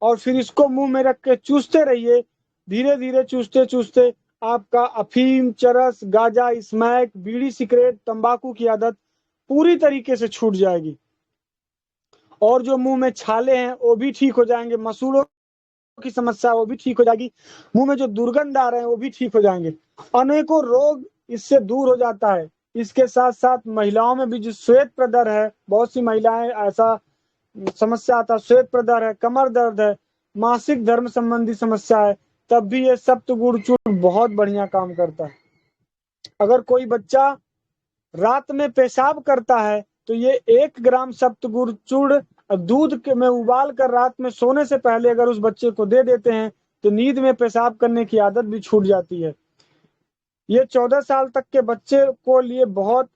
Speaker 2: और फिर इसको मुंह में रख के चूसते रहिए। धीरे धीरे चूसते चूसते आपका अफीम, चरस, गांजा, स्मैक, बीड़ी, सिगरेट, तंबाकू की आदत पूरी तरीके से छूट जाएगी, और जो मुंह में छाले हैं वो भी ठीक हो जाएंगे, मसूड़ों की समस्या वो भी ठीक हो जाएगी, मुंह में जो दुर्गंध आ रहे हैं वो भी ठीक हो जाएंगे, अनेकों रोग इससे दूर हो जाता है। इसके साथ साथ महिलाओं में भी जो श्वेत प्रदर है, बहुत सी महिलाएं ऐसा समस्या आता है, श्वेत प्रदर है, कमर दर्द है, मासिक धर्म संबंधी समस्या है, तब भी ये सप्तगुड़ चूर्ण बहुत बढ़िया काम करता है। अगर कोई बच्चा रात में पेशाब करता है तो ये 1 ग्राम सप्तगुड़ चूर्ण दूध में उबाल कर रात में सोने से पहले अगर उस बच्चे को दे देते हैं तो नींद में पेशाब करने की आदत भी छूट जाती है। ये 14 साल तक के बच्चे को लिए बहुत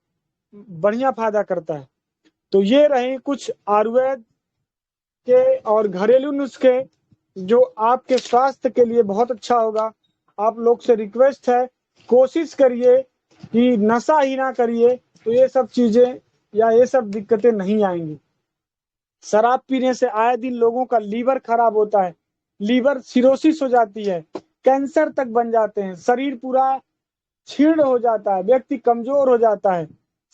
Speaker 2: बढ़िया फायदा करता है। तो ये रहे कुछ आयुर्वेद के और घरेलू नुस्खे जो आपके स्वास्थ्य के लिए बहुत अच्छा होगा। आप लोग से रिक्वेस्ट है, कोशिश करिए कि नशा ही ना करिए, तो ये सब चीजें या ये सब दिक्कतें नहीं आएंगी। शराब पीने से आए दिन लोगों का लीवर खराब होता है, लीवर सिरोसिस हो जाती है, कैंसर तक बन जाते हैं, शरीर पूरा क्षीण हो जाता है, व्यक्ति कमजोर हो जाता है,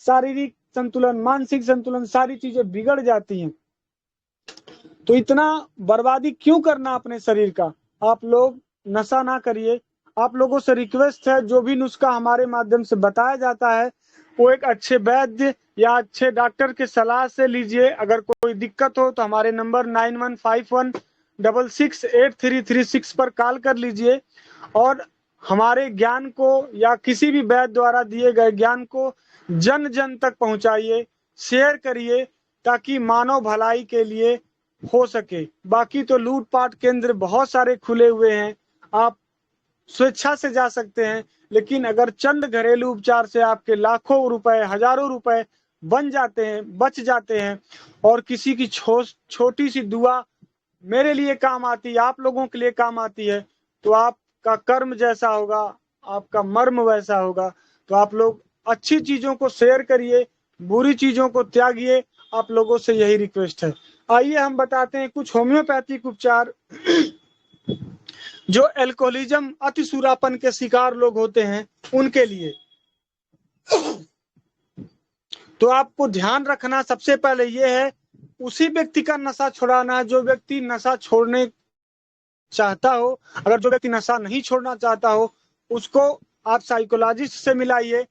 Speaker 2: शारीरिक संतुलन, मानसिक संतुलन, सारी चीजें बिगड़ जाती हैं। तो इतना बर्बादी क्यों करना अपने शरीर का? आप लोग नशा ना करिए। आप लोगों से रिक्वेस्ट है, जो भी नुस्खा हमारे माध्यम से बताया जाता है वो एक अच्छे वैद्य या अच्छे डॉक्टर के सलाह से लीजिए। अगर कोई दिक्कत हो तो हमारे नंबर 9151668336 पर कॉल कर लीजिए, और हमारे ज्ञान को या किसी भी वैद्य द्वारा दिए गए ज्ञान को जन जन तक पहुंचाइए, शेयर करिए, ताकि मानव भलाई के लिए हो सके। बाकी तो लूटपाट केंद्र बहुत सारे खुले हुए हैं, आप स्वेच्छा से जा सकते हैं, लेकिन अगर चंद घरेलू उपचार से आपके लाखों रुपए, हजारों रुपए बन जाते हैं, बच जाते हैं, और किसी की छोटी सी दुआ मेरे लिए काम आती है, आप लोगों के लिए काम आती है, तो आपका कर्म जैसा होगा, आपका मर्म वैसा होगा। तो आप लोग अच्छी चीजों को शेयर करिए, बुरी चीजों को त्यागिए। आप लोगों से यही रिक्वेस्ट है। आइए हम बताते हैं कुछ होम्योपैथिक उपचार जो एल्कोहलिज्म अतिसूरापन के शिकार लोग होते हैं उनके लिए। तो आपको ध्यान रखना सबसे पहले ये है, उसी व्यक्ति का नशा छुड़ाना है जो व्यक्ति नशा छोड़ने चाहता हो। अगर जो व्यक्ति नशा नहीं छोड़ना चाहता हो उसको आप साइकोलॉजिस्ट से मिलाइए,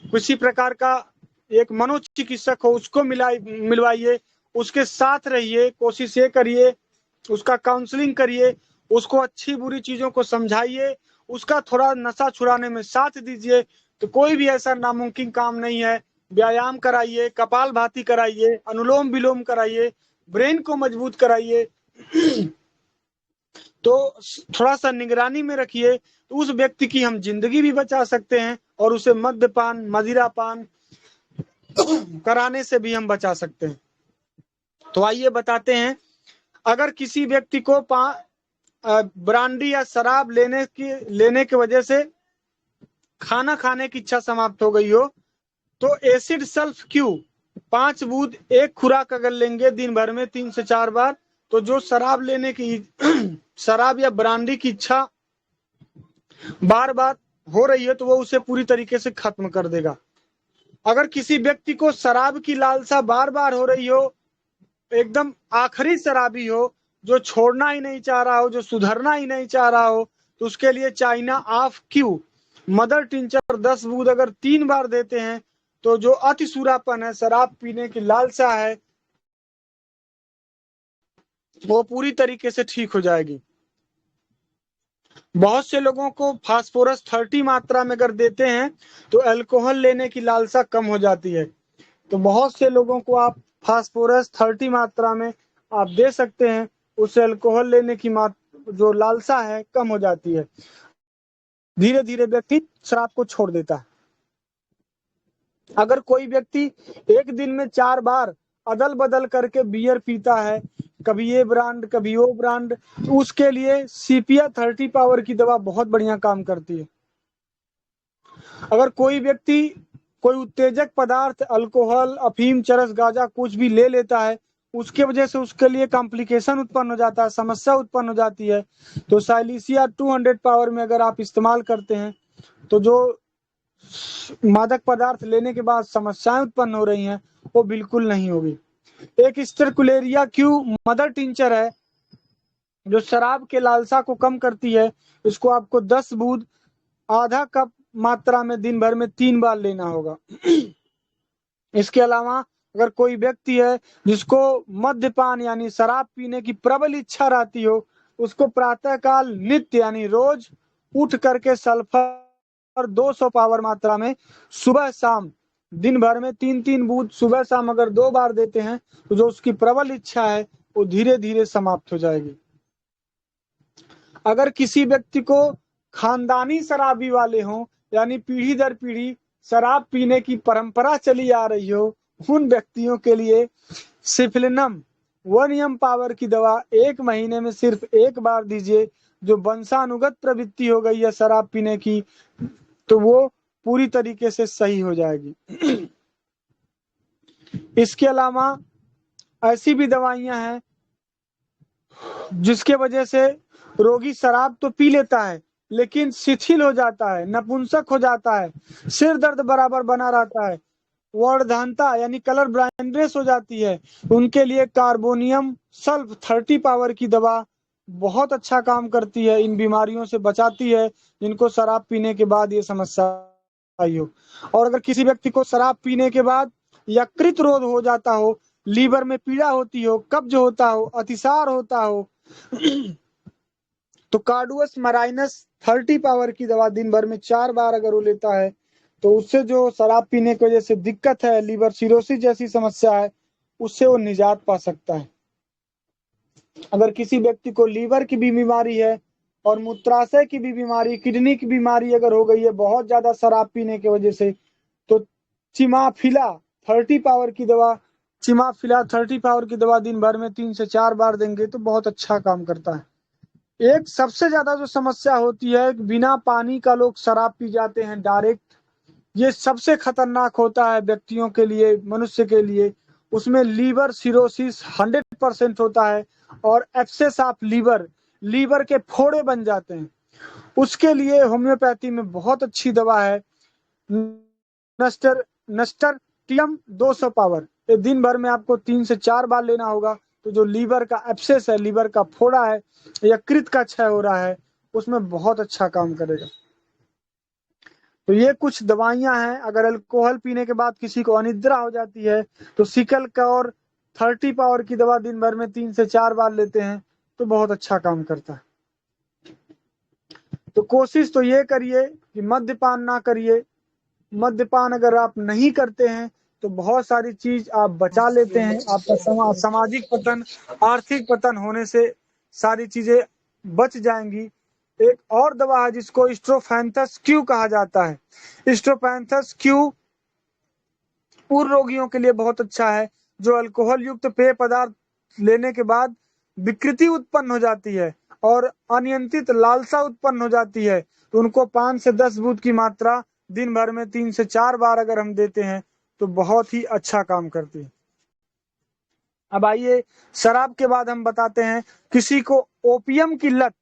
Speaker 2: किसी प्रकार का एक मनोचिकित्सक हो उसको मिलवाइए, उसके साथ रहिए, कोशिश ये करिए, उसका काउंसलिंग करिए, उसको अच्छी बुरी चीजों को समझाइए, उसका थोड़ा नशा छुड़ाने में साथ दीजिए। तो कोई भी ऐसा नामुमकिन काम नहीं है। व्यायाम कराइए, कपालभाति कराइए, अनुलोम विलोम कराइए, ब्रेन को मजबूत कराइए। तो थोड़ा सा निगरानी में रखिए, तो उस व्यक्ति की हम जिंदगी भी बचा सकते हैं और उसे मद्यपान मदिरापान कराने से भी हम बचा सकते हैं। तो आइए बताते हैं, अगर किसी व्यक्ति को ब्रांडी या शराब लेने की वजह से खाना खाने की इच्छा समाप्त हो गई हो, तो एसिड सल्फ क्यू 5 बूंद एक खुराक अगर लेंगे दिन भर में 3 से 4 बार, तो जो शराब लेने की शराब या ब्रांडी की इच्छा बार बार हो रही है तो वो उसे पूरी तरीके से खत्म कर देगा। अगर किसी व्यक्ति को शराब की लालसा बार बार हो रही हो, एकदम आखिरी शराबी हो, जो छोड़ना ही नहीं चाह रहा हो, जो सुधरना ही नहीं चाह रहा हो, तो उसके लिए China of Q mother tincture 10 बूंद अगर 3 बार देते हैं, तो जो अतिसूरापन है, शराब पीने की लालसा है, वो पूरी तरीके से ठीक हो जाएगी। बहुत से लोगों को फास्फोरस 30 मात्रा में अगर देते हैं तो अल्कोहल लेने की लालसा कम हो जाती है। तो बहुत से लोगों को आप फास्फोरस 30 मात्रा में आप दे सकते हैं, उससे अल्कोहल लेने की जो लालसा है कम हो जाती है। धीरे धीरे व्यक्ति शराब को छोड़ देता है। अगर कोई व्यक्ति एक दिन में 4 बार अदल बदल करके बियर पीता है, कभी ये ब्रांड कभी वो ब्रांड, तो उसके लिए सीपिया 30 पावर की दवा बहुत बढ़िया काम करती है। अगर कोई व्यक्ति कोई उत्तेजक पदार्थ, अल्कोहल, अफीम, चरस, गांजा कुछ भी ले लेता है, उसके वजह से उसके लिए कॉम्प्लिकेशन उत्पन्न हो जाता है, समस्या उत्पन्न हो जाती है, तो साइलिसिया 200 पावर में अगर आप इस्तेमाल करते हैं, तो जो मादक पदार्थ लेने के बाद समस्याएं उत्पन्न हो रही हैं वो बिल्कुल नहीं होगी। एक स्टेरकुलेरिया क्यू मदर टिंचर है जो शराब के लालसा को कम करती है। इसको आपको 10 बूंद आधा कप मात्रा में दिन भर में 3 बार लेना होगा। इसके अलावा अगर कोई व्यक्ति है जिसको मद्यपान यानी शराब पीने की प्रबल इच्छा रहती हो, उसको प्रातःकाल नित्य यानी रोज उठ करके सल्फर 200 पावर मात्रा में सुबह शाम दिन भर में 3-3 बूंद सुबह शाम अगर 2 बार देते हैं, तो जो उसकी प्रबल इच्छा है वो धीरे धीरे समाप्त हो जाएगी। अगर किसी व्यक्ति को खानदानी शराबी वाले हों, यानी पीढ़ी दर पीढ़ी शराब पीने की परंपरा चली आ रही हो, उन व्यक्तियों के लिए सिफिलिनम 1 एम पावर की दवा 1 महीने में सिर्फ 1 बार दीजिए। जो वंशानुगत प्रवृत्ति हो गई है शराब पीने की, तो वो पूरी तरीके से सही हो जाएगी। इसके अलावा ऐसी भी दवाइयां हैं जिसके वजह से रोगी शराब तो पी लेता है लेकिन शिथिल हो जाता है, नपुंसक हो जाता है, सिर दर्द बराबर बना रहता है, वर्धनता यानी कलर ब्लाइंडनेस हो जाती है। उनके लिए कार्बोनियम सल्फ 30 पावर की दवा बहुत अच्छा काम करती है, इन बीमारियों से बचाती है जिनको शराब पीने के बाद ये समस्या आई हो। और अगर किसी व्यक्ति को शराब पीने के बाद यकृत रोग हो जाता हो, लीवर में पीड़ा होती हो, कब्ज होता हो, अतिसार होता हो, तो कार्डुअस मराइनस 30 पावर की दवा दिन भर में 4 बार अगर वो लेता है, तो उससे जो शराब पीने की वजह से दिक्कत है, लीवर सिरोसिस जैसी समस्या है, उससे वो निजात पा सकता है। अगर किसी व्यक्ति को लीवर की भी बीमारी है और मूत्राशय की भी बीमारी, किडनी की बीमारी अगर हो गई है बहुत ज्यादा शराब पीने की वजह से, तो चिमाफिला 30 पावर की दवा दिन भर में 3 से 4 बार देंगे तो बहुत अच्छा काम करता है। एक सबसे ज्यादा जो समस्या होती है, बिना पानी का लोग शराब पी जाते हैं डायरेक्ट, ये सबसे खतरनाक होता है व्यक्तियों के लिए, मनुष्य के लिए। उसमें लीवर सिरोसिस 100% होता है और एक्सेस ऑफ लीवर लीवर के फोड़े बन जाते हैं। उसके लिए होम्योपैथी में बहुत अच्छी दवा है नस्टर्टियम 200 पावर। ये दिन भर में आपको 3 से 4 बार लेना होगा। तो जो लीवर का एब्सेस है, लीवर का फोड़ा है, यकृत का क्षय हो रहा है, उसमें बहुत अच्छा काम करेगा। तो ये कुछ दवाइयां हैं। अगर अल्कोहल पीने के बाद किसी को अनिद्रा हो जाती है तो सिकल का और 30 पावर की दवा दिन भर में 3 से 4 बार लेते हैं तो बहुत अच्छा काम करता है। तो कोशिश तो ये करिए कि मद्यपान ना करिए। मद्यपान अगर आप नहीं करते हैं तो बहुत सारी चीज आप बचा लेते हैं। आपका सामाजिक पतन, आर्थिक पतन होने से सारी चीजें बच जाएंगी। एक और दवा है जिसको स्ट्रोफैंथस क्यू कहा जाता है। स्ट्रोफैंथस क्यू पूर्व रोगियों के लिए बहुत अच्छा है। जो अल्कोहल युक्त पेय पदार्थ लेने के बाद विकृति उत्पन्न हो जाती है और अनियंत्रित लालसा उत्पन्न हो जाती है, तो उनको 5 से 10 बूंद की मात्रा दिन भर में 3 से 4 बार अगर हम देते हैं तो बहुत ही अच्छा काम करती है। अब आइए शराब के बाद हम बताते हैं किसी को ओपियम की लत,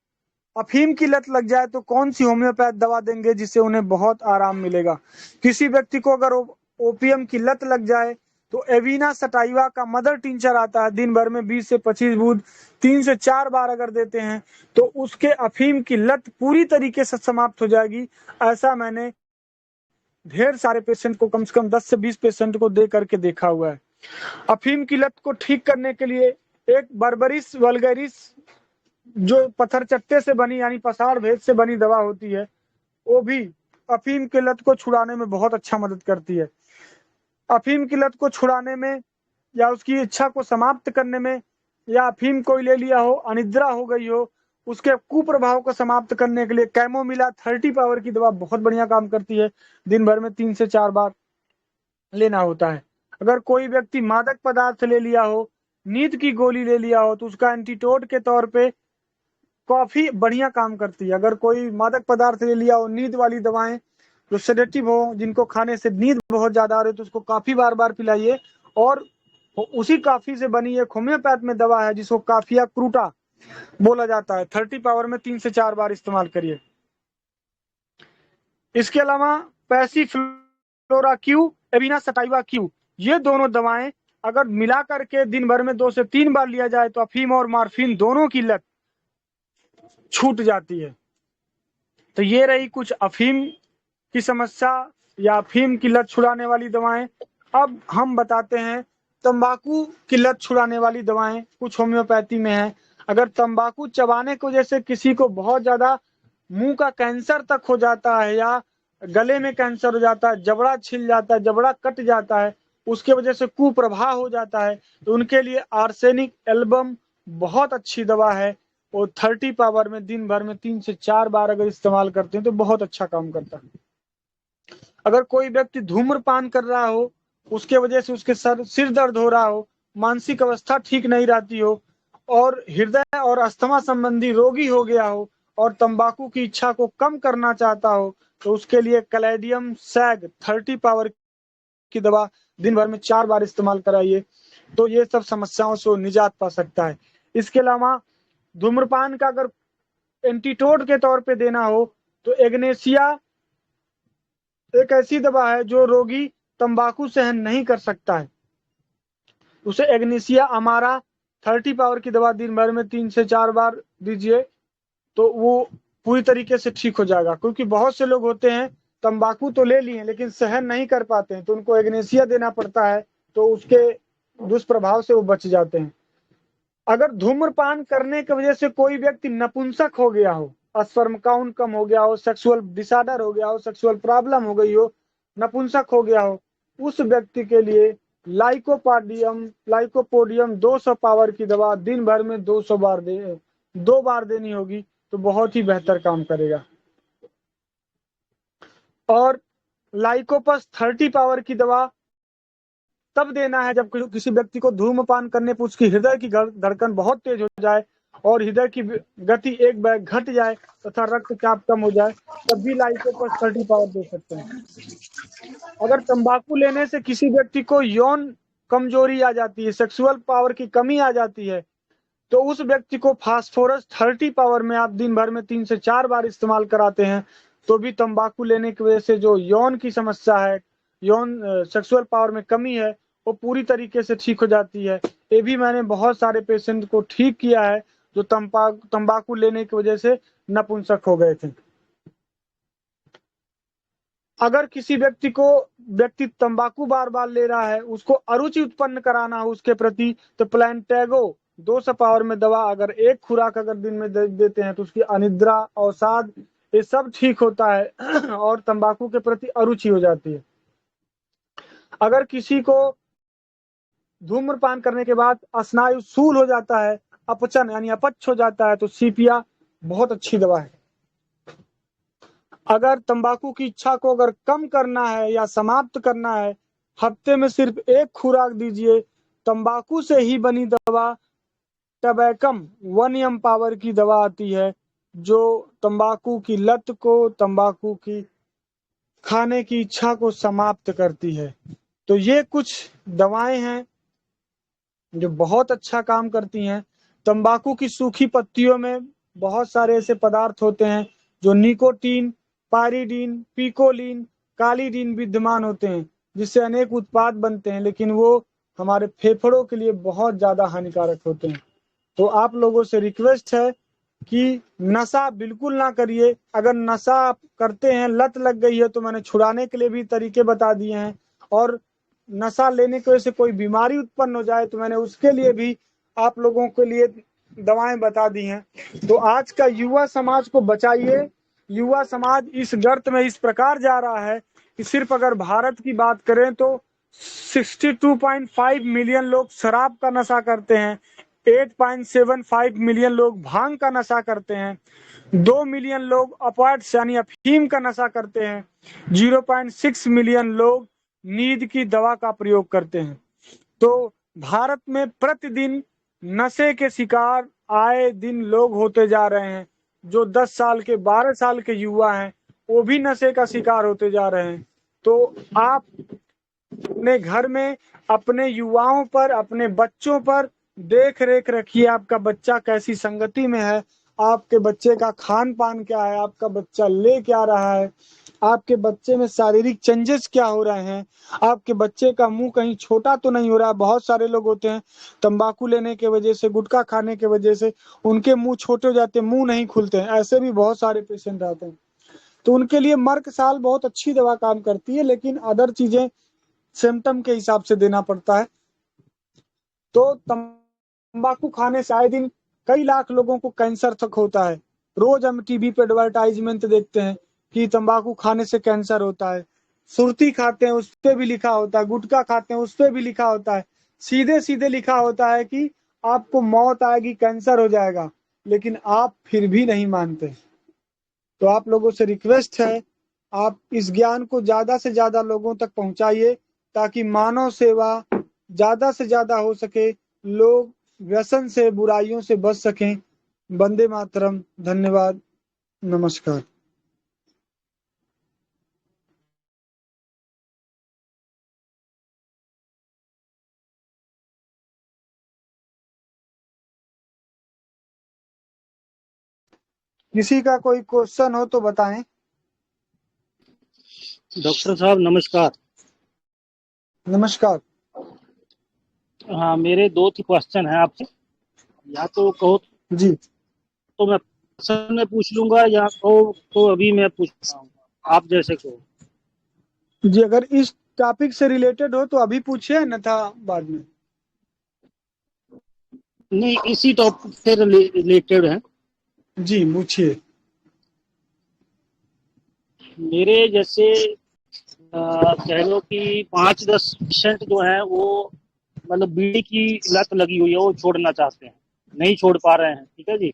Speaker 2: अफीम की लत लग जाए तो कौन सी होम्योपैथ दवा देंगे जिससे उन्हें बहुत आराम मिलेगा। किसी व्यक्ति को अगर ओपियम की लत लग जाए तो एविना सटाइवा का मदर टिंचर आता है। दिन भर में 20 से 25 बूंद 3 से 4 बार अगर देते हैं तो उसके अफीम की लत पूरी तरीके से समाप्त हो जाएगी। ऐसा मैंने ढेर सारे पेशेंट को, कम से कम 10 से 20 पेशेंट को दे करके देखा हुआ है। अफीम की लत को ठीक करने के लिए एक बर्बरिस वल्गैरिस जो पत्थर चट्टे से बनी यानी पसाड़ भेद से बनी दवा होती है, वो भी अफीम की लत को छुड़ाने में बहुत अच्छा मदद करती है। अफीम की लत को छुड़ाने में या उसकी इच्छा को समाप्त करने में, या अफीम कोई ले लिया हो, अनिद्रा हो गई हो, उसके कुप्रभाव को समाप्त करने के लिए कैमोमिला 30 पावर की दवा बहुत बढ़िया काम करती है। दिन भर में 3 से 4 बार लेना होता है। अगर कोई व्यक्ति मादक पदार्थ ले लिया हो, नींद की गोली ले लिया हो, तो उसका एंटीटोड के तौर पे काफी बढ़िया काम करती है। अगर कोई मादक पदार्थ ले लिया हो, नींद वाली दवाएं जो सेडेटिव हो, जिनको खाने से नींद बहुत ज्यादा आ रही है, तो उसको काफी बार बार पिलाइए। और उसी काफी से बनी एक होम्योपैथ में दवा है जिसको काफिया क्रूटा बोला जाता है। 30 पावर में 3 से 4 बार इस्तेमाल करिए। इसके अलावा पैसिफ्लोरा क्यू, एविना सटाइवा क्यू, ये दोनों दवाएं अगर मिला करके दिन भर में 2 से 3 बार लिया जाए तो अफीम और मॉर्फिन दोनों की लत छूट जाती है। तो ये रही कुछ अफीम की समस्या या अफीम की लत छुड़ाने वाली दवाएं। अब हम बताते हैं तंबाकू की लत छुड़ाने वाली दवाएं कुछ होम्योपैथी में है। अगर तंबाकू चबाने की वजह से किसी को बहुत ज्यादा मुंह का कैंसर तक हो जाता है या गले में कैंसर हो जाता है, जबड़ा छिल जाता है, जबड़ा कट जाता है, उसके वजह से कुप्रभाव हो जाता है, तो उनके लिए आर्सेनिक एल्बम बहुत अच्छी दवा है। वो 30 पावर में दिन भर में 3 से 4 बार अगर इस्तेमाल करते हैं तो बहुत अच्छा काम करता है। अगर कोई व्यक्ति धूम्रपान कर रहा हो, उसके वजह से उसके सिर दर्द हो रहा हो, मानसिक अवस्था ठीक नहीं रहती हो और हृदय और अस्थमा संबंधी रोगी हो गया हो और तंबाकू की इच्छा को कम करना चाहता हो, तो उसके लिए कैलेडियम सैग 30 पावर की दवा दिन भर में 4 बार इस्तेमाल कराइए, तो ये सब समस्याओं से निजात पा सकता है। इसके अलावा धूम्रपान का अगर एंटीटोड के तौर पे देना हो तो एग्नेसिया एक ऐसी दवा है जो रोगी तंबाकू सहन नहीं कर सकता है, उसे एग्नेसिया अमारा 30 पावर की दवा दिन भर में 3 से 4 बार दीजिए तो वो पूरी तरीके से ठीक हो जाएगा। क्योंकि बहुत से लोग होते हैं तंबाकू तो ले लिए लेकिन सहन नहीं कर पाते हैं, तो उनको एग्नेसिया देना पड़ता है, तो उसके दुष्प्रभाव से वो बच जाते हैं। अगर धूम्रपान करने की वजह से कोई व्यक्ति नपुंसक हो गया हो, स्पर्म काउंट कम हो गया हो, सेक्सुअल डिसऑर्डर हो गया हो, सेक्सुअल प्रॉब्लम हो गई हो, नपुंसक हो गया हो, उस व्यक्ति के लिए लाइकोपोडियम 200 पावर की दवा दिन भर में 200 बार 2 बार देनी होगी, तो बहुत ही बेहतर काम करेगा। और लाइकोपस 30 पावर की दवा तब देना है जब किसी व्यक्ति को धूम्रपान करने पर उसकी हृदय की धड़कन बहुत तेज हो जाए और हृदय की गति एक बार घट जाए तथा रक्तचाप कम हो जाए, तब भी लाइकोपस 30 पावर दे सकते हैं। अगर तंबाकू लेने से किसी व्यक्ति को यौन कमजोरी आ जाती है, सेक्सुअल पावर की कमी आ जाती है, तो उस व्यक्ति को फास्फोरस 30 पावर में आप दिन भर में 3 से 4 बार इस्तेमाल कराते हैं तो भी तंबाकू लेने की वजह से जो यौन की समस्या है, यौन सेक्सुअल पावर में कमी है, वो पूरी तरीके से ठीक हो जाती है। ये भी मैंने बहुत सारे पेशेंट को ठीक किया है जो तंबाकू लेने की वजह से नपुंसक हो गए थे। अगर किसी व्यक्ति तंबाकू बार बार ले रहा है, उसको अरुचि उत्पन्न कराना हो उसके प्रति, तो प्लांटेगो 200 पावर में दवा अगर एक खुराक अगर दिन में देते हैं तो उसकी अनिद्रा, अवसाद, ये सब ठीक होता है और तंबाकू के प्रति अरुचि हो जाती है। अगर किसी को धूम्रपान करने के बाद स्नायु शूल हो जाता है, अपचन यानी अपच हो जाता है, तो सीपिया बहुत अच्छी दवा है। अगर तंबाकू की इच्छा को अगर कम करना है या समाप्त करना है, हफ्ते में सिर्फ एक खुराक दीजिए। तंबाकू से ही बनी दवा टबैकम 1 एम पावर की दवा आती है जो तंबाकू की लत को, तंबाकू की खाने की इच्छा को समाप्त करती है। तो ये कुछ दवाएं हैं जो बहुत अच्छा काम करती हैं। तंबाकू की सूखी पत्तियों में बहुत सारे ऐसे पदार्थ होते हैं जो निकोटीन, पायरिडीन, पिकोलिन, कालीडीन विद्यमान होते हैं, जिससे अनेक उत्पाद बनते हैं, लेकिन वो हमारे फेफड़ों के लिए बहुत ज्यादा हानिकारक होते हैं। तो आप लोगों से रिक्वेस्ट है कि नशा बिल्कुल ना करिए। अगर नशा आप करते हैं, लत लग गई है, तो मैंने छुड़ाने के लिए भी तरीके बता दिए हैं। और नशा लेने की वजह से कोई बीमारी उत्पन्न हो जाए तो मैंने उसके लिए भी आप लोगों के लिए दवाएं बता दी हैं। तो आज का युवा समाज को बचाइए। युवा समाज इस गर्त में इस प्रकार जा रहा है कि सिर्फ अगर भारत की बात करें तो 62.5 मिलियन लोग शराब का नशा करते हैं, 8.75 मिलियन लोग भांग का नशा करते हैं, 2 मिलियन लोग अपॉइड्स यानी अफीम का नशा करते हैं, 0.6 मिलियन लोग नींद की दवा का प्रयोग करते हैं। तो भारत में प्रतिदिन नशे के शिकार आए दिन लोग होते जा रहे हैं। जो 10 साल के, 12 साल के युवा हैं, वो भी नशे का शिकार होते जा रहे हैं। तो आप अपने घर में अपने युवाओं पर, अपने बच्चों पर देख रेख रखिए। आपका बच्चा कैसी संगति में है, आपके बच्चे का खान पान क्या है, आपका बच्चा ले क्या रहा है, आपके बच्चे में शारीरिक चेंजेस क्या हो रहे हैं, आपके बच्चे का मुंह कहीं छोटा तो नहीं हो रहा है। बहुत सारे लोग होते हैं तंबाकू लेने के वजह से, गुटखा खाने के वजह से उनके मुंह छोटे हो जाते हैं, मुंह नहीं खुलते हैं। ऐसे भी बहुत सारे पेशेंट आते हैं। तो उनके लिए मर्क साल बहुत अच्छी दवा काम करती है, लेकिन अदर चीजें सिम्टम के हिसाब से देना पड़ता है। तो तंबाकू खाने से आए दिन कई लाख लोगों को कैंसर तक होता है। रोज हम टीवी पे एडवर्टाइजमेंट देखते हैं कि तंबाकू खाने से कैंसर होता है। सुरती खाते हैं, उस पे भी लिखा होता है, गुटखा खाते हैं, उस पे भी लिखा होता है, सीधे सीधे लिखा होता है कि आपको मौत आएगी, कैंसर हो जाएगा, लेकिन आप फिर भी नहीं मानते। तो आप लोगों से रिक्वेस्ट है, आप इस ज्ञान को ज्यादा से ज्यादा लोगों तक पहुंचाइए ताकि मानव सेवा ज्यादा से ज्यादा हो सके, लोग व्यसन से, बुराइयों से बच सकें। वंदे मातरम। धन्यवाद। नमस्कार। किसी का कोई क्वेश्चन हो तो बताएं।
Speaker 3: डॉक्टर साहब नमस्कार।
Speaker 2: नमस्कार।
Speaker 3: हाँ, मेरे 2 क्वेश्चन हैं आपसे। या तो कहो
Speaker 2: जी
Speaker 3: तो मैं क्वेश्चन में पूछ लूंगा, या कहो तो अभी मैं पूछ पाऊंगा, आप जैसे कहो।
Speaker 2: जी, अगर इस टॉपिक से रिलेटेड हो तो अभी पूछिए, न था बाद में।
Speaker 3: नहीं, इसी टॉपिक से रिलेटेड है।
Speaker 2: जी पूछिए।
Speaker 3: मेरे जैसे कह लो कि 5-10% जो है वो मतलब बीड़ी की लत लगी हुई है, वो छोड़ना चाहते हैं, नहीं छोड़ पा रहे हैं। ठीक है जी।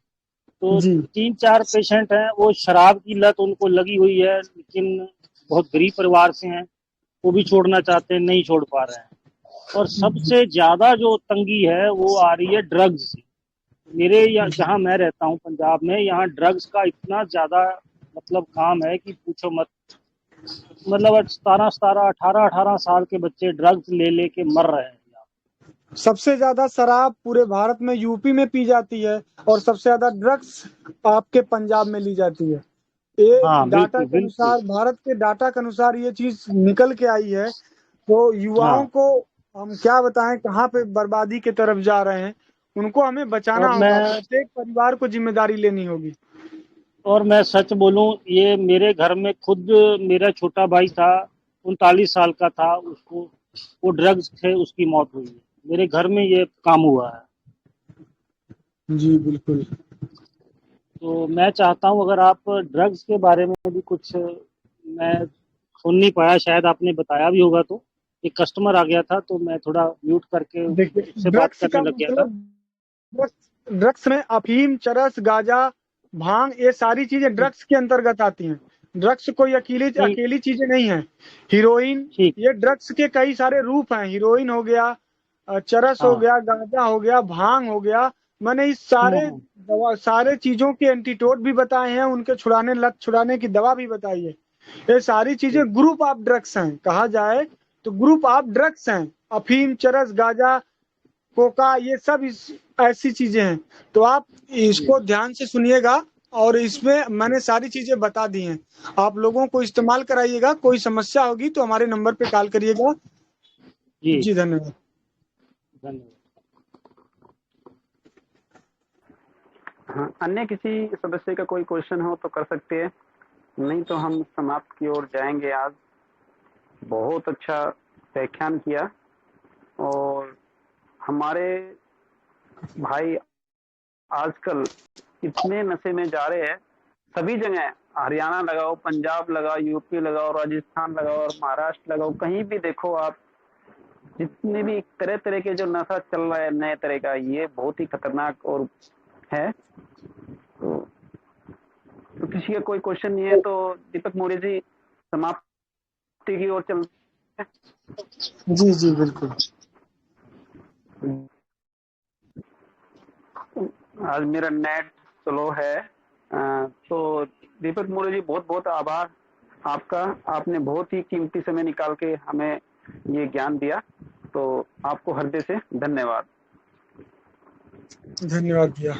Speaker 3: तो
Speaker 2: जी
Speaker 3: 3-4 पेशेंट हैं, वो शराब की लत उनको लगी हुई है, लेकिन बहुत गरीब परिवार से हैं, वो भी छोड़ना चाहते हैं, नहीं छोड़ पा रहे हैं। और सबसे ज्यादा जो तंगी है वो आ रही है ड्रग्स से। मेरे यहाँ जहाँ मैं रहता हूँ पंजाब में, यहाँ ड्रग्स का इतना ज्यादा मतलब काम है कि पूछो मत। मतलब 17-17, 18-18 साल के बच्चे ड्रग्स ले लेके मर रहे हैं यहाँ।
Speaker 2: सबसे ज्यादा शराब पूरे भारत में यूपी में पी जाती है और सबसे ज्यादा ड्रग्स आपके पंजाब में ली जाती है। ये
Speaker 3: हाँ
Speaker 2: डाटा
Speaker 3: बिल्कुल
Speaker 2: के
Speaker 3: बिल्कुल।
Speaker 2: अनुसार, भारत के डाटा के अनुसार ये चीज निकल के आई है। तो युवाओं
Speaker 3: हाँ,
Speaker 2: को हम क्या बताएं कहाँ पे बर्बादी की तरफ जा रहे हैं, उनको हमें बचाना
Speaker 3: और
Speaker 2: होगा,
Speaker 3: मैं
Speaker 2: प्रत्येक परिवार को जिम्मेदारी लेनी होगी।
Speaker 3: और मैं सच बोलूं, ये मेरे घर में खुद मेरा छोटा भाई था, 39 साल का था, उसको वो ड्रग्स थे, उसकी मौत हुई है। मेरे घर में ये काम हुआ है।
Speaker 2: जी बिल्कुल।
Speaker 3: तो मैं चाहता हूं, अगर आप ड्रग्स के बारे में भी कुछ, मैं सुन नहीं पाया, शायद आपने बताया भी होगा, तो एक कस्टमर आ गया था तो मैं थोड़ा म्यूट करके
Speaker 2: देखिए,
Speaker 3: उससे बात
Speaker 2: ड्रग्स
Speaker 3: करने
Speaker 2: का
Speaker 3: लग गया था।
Speaker 2: मतलब, ड्रग्स में अफीम, चरस, गांजा, भांग, ये सारी चीजें ड्रग्स के अंतर्गत आती हैं। ड्रग्स कोई अकेली
Speaker 3: नहीं,
Speaker 2: अकेली चीजें नहीं है। हीरोइन,
Speaker 3: ठीक।
Speaker 2: ये ड्रग्स के कई सारे रूप हैं। हीरोइन हो गया, चरस हो
Speaker 3: हाँ।
Speaker 2: गया, गांजा हो गया, भांग हो गया। मैंने इस सारे
Speaker 3: हम्म।
Speaker 2: दवा, सारे चीजों के एंटीटोड भी बताए हैं, उनके छुड़ाने, लत छुड़ाने की दवा भी बताई है। ये सारी चीजें
Speaker 3: ठीक।
Speaker 2: ग्रुप ऑफ ड्रग्स हैं, कहा जाए तो ग्रुप ऑफ ड्रग्स हैं। अफीम, चरस, गांजा, कोका, ये सब ऐसी चीजें हैं। तो आप
Speaker 3: जी।
Speaker 2: इसको ध्यान से सुनिएगा, और इसमें मैंने सारी चीजें बता दी हैं। आप लोगों को इस्तेमाल कराइएगा, कोई समस्या होगी तो हमारे नंबर पे कॉल करिएगा।
Speaker 3: जी।
Speaker 2: जी धन्यवाद।
Speaker 3: धन्यवाद।
Speaker 4: हाँ, अन्य किसी सदस्य का कोई क्वेश्चन हो तो कर सकते हैं, नहीं तो हम समाप्त की ओर जाएंगे। आज बहुत अच्छा व्याख्यान किया, और हमारे भाई आजकल इतने नशे में जा रहे हैं, सभी जगह, हरियाणा लगाओ, पंजाब लगाओ, यूपी लगाओ, राजस्थान लगाओ और महाराष्ट्र लगाओ, कहीं भी देखो आप, जितने भी तरह तरह के जो नशा चल रहा है नए तरह का, ये बहुत ही खतरनाक और है। तो किसी का कोई क्वेश्चन नहीं है तो दीपक मौर्य जी, समाप्ति की ओर चलते हैं।
Speaker 2: जी जी बिल्कुल।
Speaker 4: आज मेरा नेट स्लो है, तो दीपक मौर्य जी, बहुत बहुत आभार आपका। आपने बहुत ही कीमती समय निकाल के हमें ये ज्ञान दिया, तो आपको हृदय से धन्यवाद।
Speaker 2: धन्यवाद भैया।